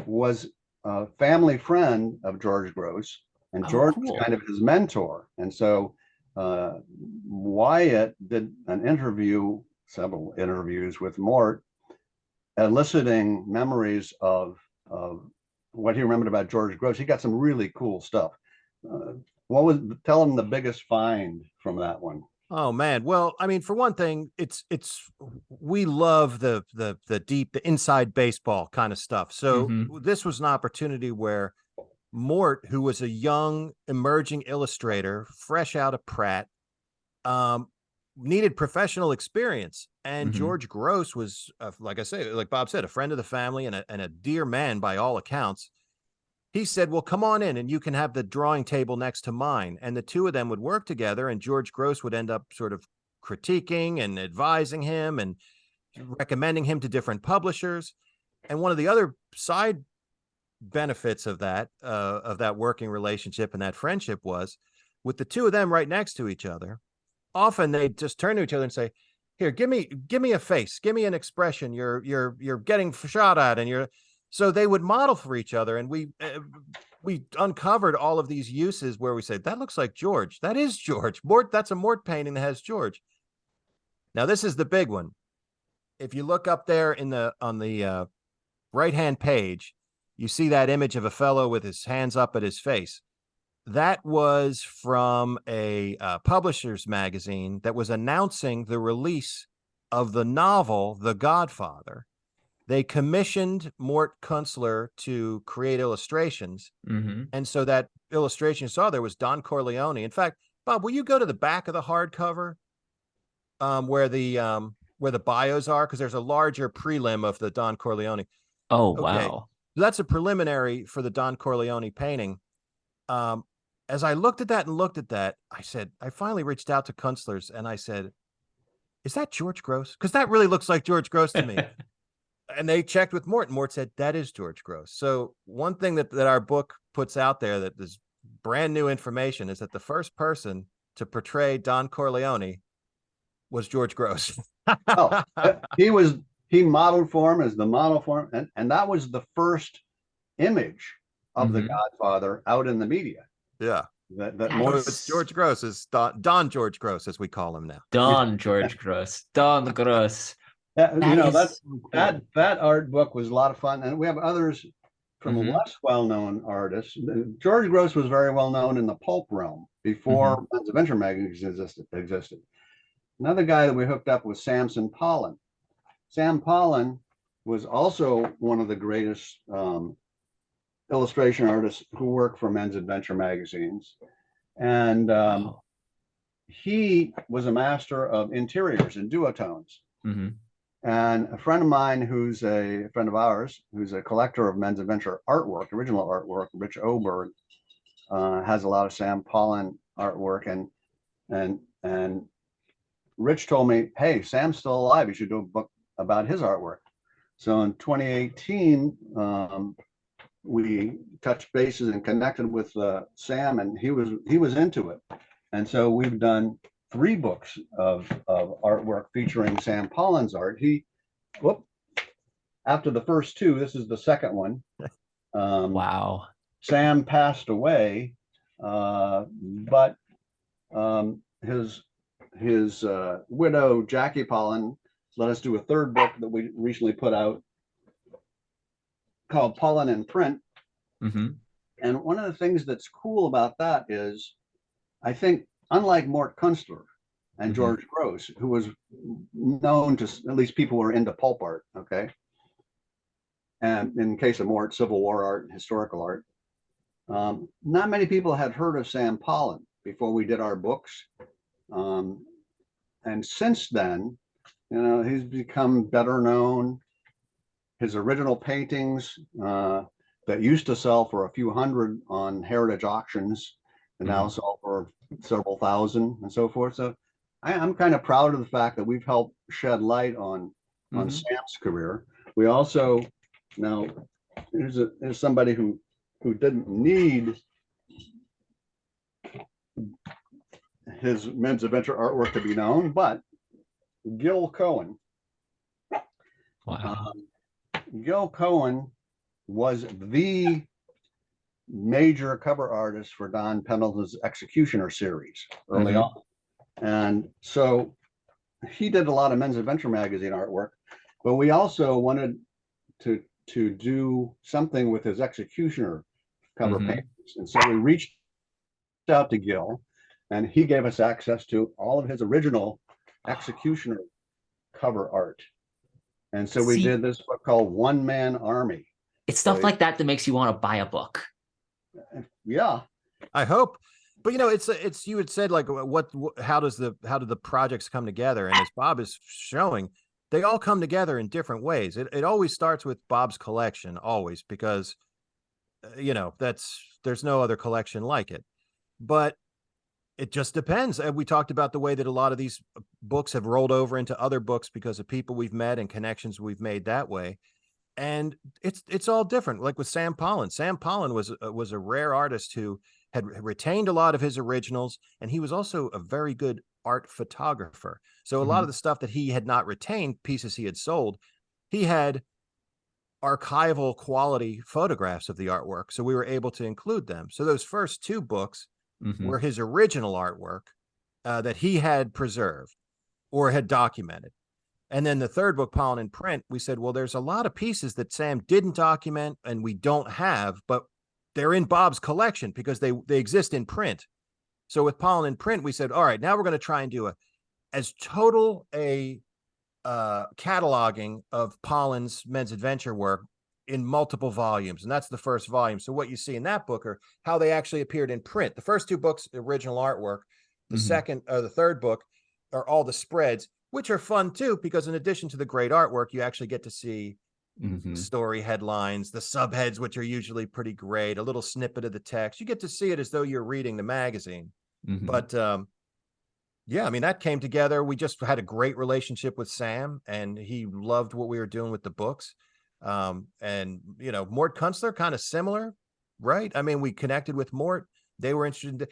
was a family friend of George Gross, and Oh, George was kind cool. of his mentor. And so Wyatt did an interview, several interviews with Mort, eliciting memories of what he remembered about George Gross. He got some really cool stuff. Uh, tell him the biggest find from that one? Oh man. Well, I mean, for one thing, it's we love the deep, the inside baseball kind of stuff. So Mhm. this was an opportunity where Mort, who was a young emerging illustrator, fresh out of Pratt, um, needed professional experience. And Mhm. George Gross was, like I say, like Bob said, a friend of the family and a dear man by all accounts. He said, well, come on in and you can have the drawing table next to mine. And the two of them would work together, and George Gross would end up sort of critiquing and advising him and recommending him to different publishers. And one of the other side benefits of that working relationship and that friendship was, with the two of them right next to each other, often they just turn to each other and say, here, give me a face, give me an expression, you're getting shot at, and you're. So they would model for each other, and we uncovered all of these uses where we say, that looks like George, that is George. Mort, that's a Mort painting that has George. Now this is the big one. If you look up there in the on the right hand page, you see that image of a fellow with his hands up at his face. That was from a publisher's magazine that was announcing the release of the novel The Godfather. They commissioned Mort Kunstler to create illustrations. Mhm. And so that illustration you saw there was Don Corleone. In fact, Bob, will you go to the back of the hardcover, where the bios are? Because there's a larger prelim of the Don Corleone. Oh, Okay. wow. So that's a preliminary for the Don Corleone painting. Um, as I looked at that and looked at that, I said, I finally reached out to Kunstler's and I said, is that George Gross? Because that really looks like George Gross to me. And they checked with Mort, and Mort said, that is George Gross. So one thing that our book puts out there that is brand new information is that the first person to portray Don Corleone was George Gross. Oh, he modeled for him as the model for him, and that was the first image of the Mhm. Godfather out in the media. Yeah. That That more So it's is George Gross, is Don George Gross, as we call him now. Don George Gross. Don Gross. you That know is so cool. that art book was a lot of fun, and we have others from Mhm. less well-known artists. George Gross was very well known in the pulp realm Mhm. before Men's Adventure magazines existed. Another guy that we hooked up was Samson Pollan. Sam Pollan was also one of the greatest illustration artists who worked for Men's Adventure magazines. And Wow. he was a master of interiors and duotones. Mm-hmm. And a friend of mine, who's a friend of ours, who's a collector of men's adventure artwork, original artwork, Rich Oberg, has a lot of Sam Paulin artwork, and Rich told me, "Hey, Sam's still alive. You should do a book about his artwork." So in 2018, we touched bases and connected with Sam, and he was into it. And so we've done 3 books of artwork featuring Sam Paulin's art. After the first 2, this is the second one. Wow. Sam passed away, but his widow, Jackie Paulin, let us do a 3rd book that we recently put out called Paulin in Print. Mm-hmm. And one of the things that's cool about that is, I think, unlike Mort Kunstler and Mm-hmm. George Gross, who was known to, at least people who were into pulp art, okay? And in the case of Mort, Civil War art and historical art. Not many people had heard of Sam Paulin before we did our books. And since then, you know, he's become better known. His original paintings that used to sell for a few hundred on heritage auctions and now sell for several thousand and so forth. So I'm kind of proud of the fact that we've helped shed light on Sam's career. We also, now here's somebody who didn't need his men's adventure artwork to be known, but Gil Cohen. Wow. Gil Cohen was the major cover artist for Don Pendleton's Executioner series early on. And so he did a lot of men's adventure magazine artwork, but we also wanted to do something with his Executioner cover paintings. And so we reached out to Gil, and he gave us access to all of his original Executioner cover art. And so we did this book called One Man Army. It's stuff like that that makes you want to buy a book. Yeah, I hope. But you know, it's you had said, like, how do the projects come together? And as Bob is showing, they all come together in different ways. It always starts with Bob's collection, always, because you know, there's no other collection like it. But it just depends. And we talked about the way that a lot of these books have rolled over into other books because of people we've met and connections we've made that way. And it's all different. Like with Sam Paulin. Sam Paulin was a rare artist who had retained a lot of his originals, and he was also a very good art photographer. So a lot of the stuff that he had not retained, pieces he had sold, he had archival quality photographs of the artwork. So we were able to include them. So those first 2 books were his original artwork that he had preserved or had documented. And then the 3rd book, Paulin in Print, we said, well, there's a lot of pieces that Sam didn't document and we don't have, but they're in Bob's collection because they exist in print. So with Paulin in Print, we said, all right, now we're going to try and do as total a cataloging of Paulin's men's adventure work in multiple volumes. And that's the first volume. So what you see in that book are how they actually appeared in print. The first 2 books, original artwork. The second or the 3rd book are all the spreads, which are fun too, because in addition to the great artwork, you actually get to see story headlines, the subheads, which are usually pretty great, a little snippet of the text. You get to see it as though you're reading the magazine. But yeah, I mean, that came together. We just had a great relationship with Sam, and he loved what we were doing with the books. And, you know, Mort Kunstler, kind of similar, right? I mean, we connected with Mort. They were interested.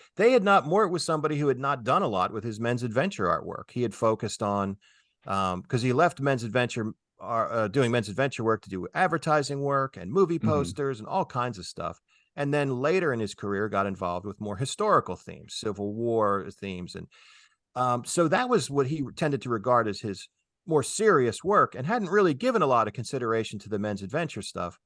Mort was somebody who had not done a lot with his men's adventure artwork. He had focused on, because he left men's adventure, doing men's adventure work to do advertising work and movie posters and all kinds of stuff. And then later in his career got involved with more historical themes, Civil War themes. And so that was what he tended to regard as his more serious work, and hadn't really given a lot of consideration to the men's adventure stuff.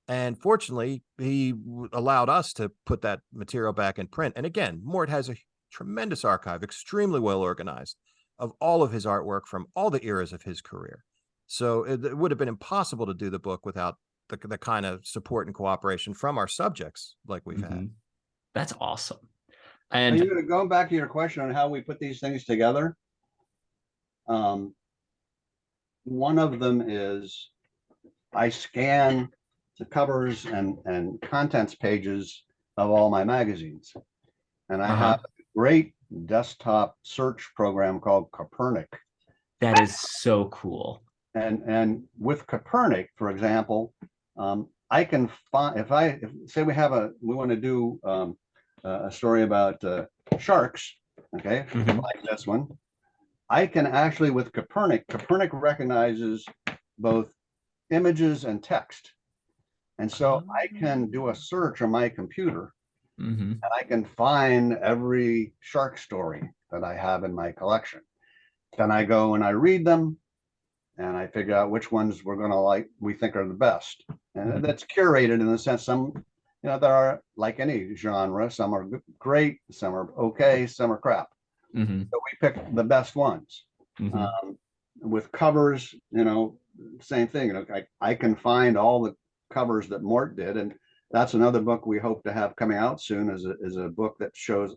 And fortunately, he allowed us to put that material back in print. And again, Mort has a tremendous archive, extremely well organized, of all of his artwork from all the eras of his career. So it would have been impossible to do the book without the kind of support and cooperation from our subjects like we've had. That's awesome. And you're going back to your question on how we put these things together. One of them is I scan the covers and contents pages of all my magazines. And I have a great desktop search program called Copernic. that is so cool. And with Copernic, for example, I can find if say we want to do a story about sharks, okay, like this one. I can actually with Copernic recognizes both images and text. And so I can do a search on my computer and I can find every shark story that I have in my collection. Then I go and I read them and I figure out which ones we think are the best. And that's curated in the sense there are, like any genre, some are great, some are okay, some are crap. So we pick the best ones. With covers, same thing. I can find all the covers that Mort did, and that's another book we hope to have coming out soon. Is a book that shows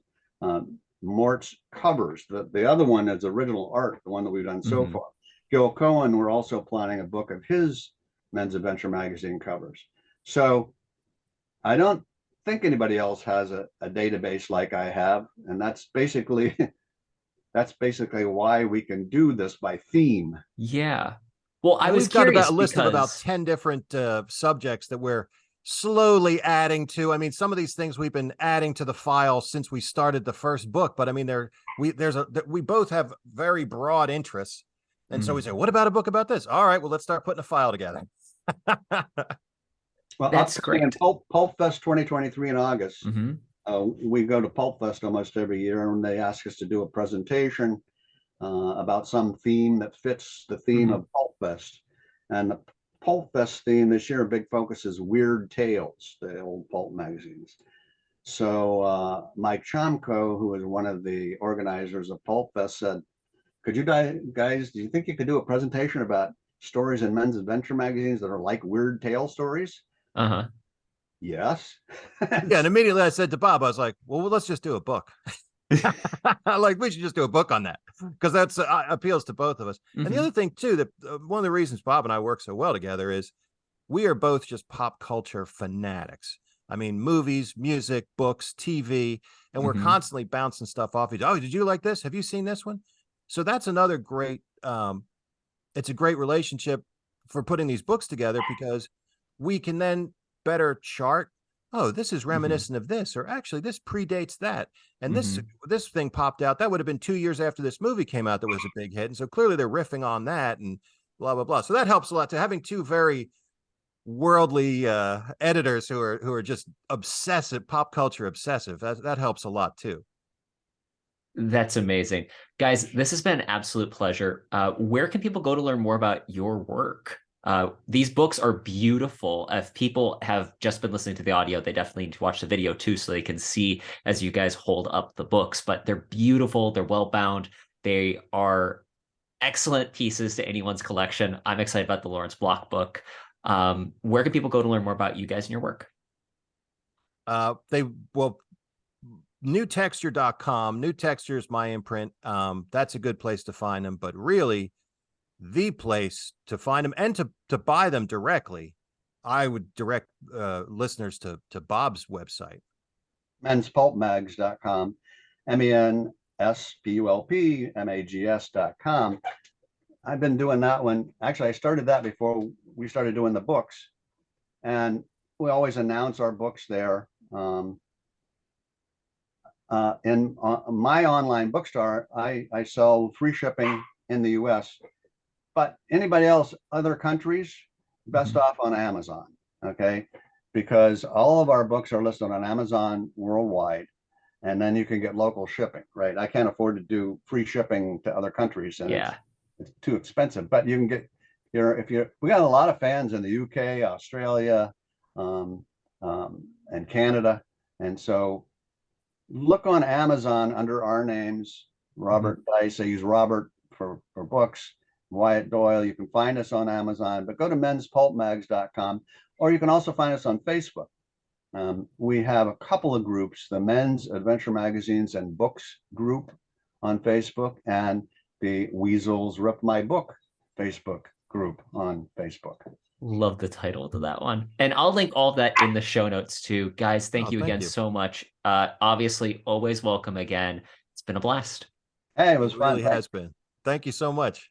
Mort's covers. The other one is original art, the one that we've done so far. Gil Cohen, we're also planning a book of his Men's Adventure magazine covers. So I don't think anybody else has a database like I have, and that's basically why we can do this by theme. Yeah. Well, I And was we've got curious about a list of about because 10 different subjects that we're slowly adding to. I mean, some of these things we've been adding to the file since we started the first book, but I mean, we both have very broad interests. And so we say, what about a book about this? All right, well, let's start putting a file together. Well, that's great. In Pulp Fest 2023 in August, we go to Pulp Fest almost every year, and they ask us to do a presentation about some theme that fits the theme of Pulp Fest. And the Pulp Fest theme this year, a big focus is weird tales, the old pulp magazines. So Mike Chomko, who is one of the organizers of Pulp Fest, said, could you guys, do you think you could do a presentation about stories in men's adventure magazines that are like weird tale stories? Yes. Yeah, and immediately I said to Bob, I was like, well, let's just do a book. Like, we should just do a book on that, because that's appeals to both of us. And the other thing too, that one of the reasons Bob and I work so well together is we are both just pop culture fanatics. I mean, movies, music, books, TV, and we're constantly bouncing stuff off each other. Oh, did you like this? Have you seen this one? So that's another great, it's a great relationship for putting these books together, because we can then better chart, oh, this is reminiscent of this, or actually this predates that. And this thing popped out. That would have been 2 years after this movie came out that was a big hit. And so clearly they're riffing on that and blah, blah, blah. So that helps a lot, to having two very worldly editors who are just obsessive, pop culture obsessive. That helps a lot too. That's amazing. Guys, this has been an absolute pleasure. Where can people go to learn more about your work? These books are beautiful. If people have just been listening to the audio, they definitely need to watch the video too, so they can see as you guys hold up the books. But they're beautiful. They're well bound. They are excellent pieces to anyone's collection. I'm excited about the Lawrence Block book. Where can people go to learn more about you guys and your work? Newtexture.com. New Texture is my imprint. That's a good place to find them, but really the place to find them and to buy them directly, I would direct listeners to Bob's website. menspulpmags.com, menspulpmags.com. I've been doing that one. Actually, I started that before we started doing the books, and we always announce our books there. In my online bookstore, I sell free shipping in the US, but anybody else, other countries, best off on Amazon, okay? Because all of our books are listed on Amazon worldwide, and then you can get local shipping, right? I can't afford to do free shipping to other countries, and it's too expensive, but you can get we got a lot of fans in the UK, Australia, and Canada, and so look on Amazon under our names, Robert Deis. I use Robert for books, Wyatt Doyle. You can find us on Amazon, but go to menspulpmags.com, or you can also find us on Facebook. We have a couple of groups, the Men's Adventure Magazines and Books group on Facebook, and the Weasels Rip My Book Facebook group on Facebook. Love the title to that one. And I'll link all of that in the show notes too. Guys, thank you again so much. Obviously, always welcome again. It's been a blast. Hey, it was It fun. really has been. Thank you so much.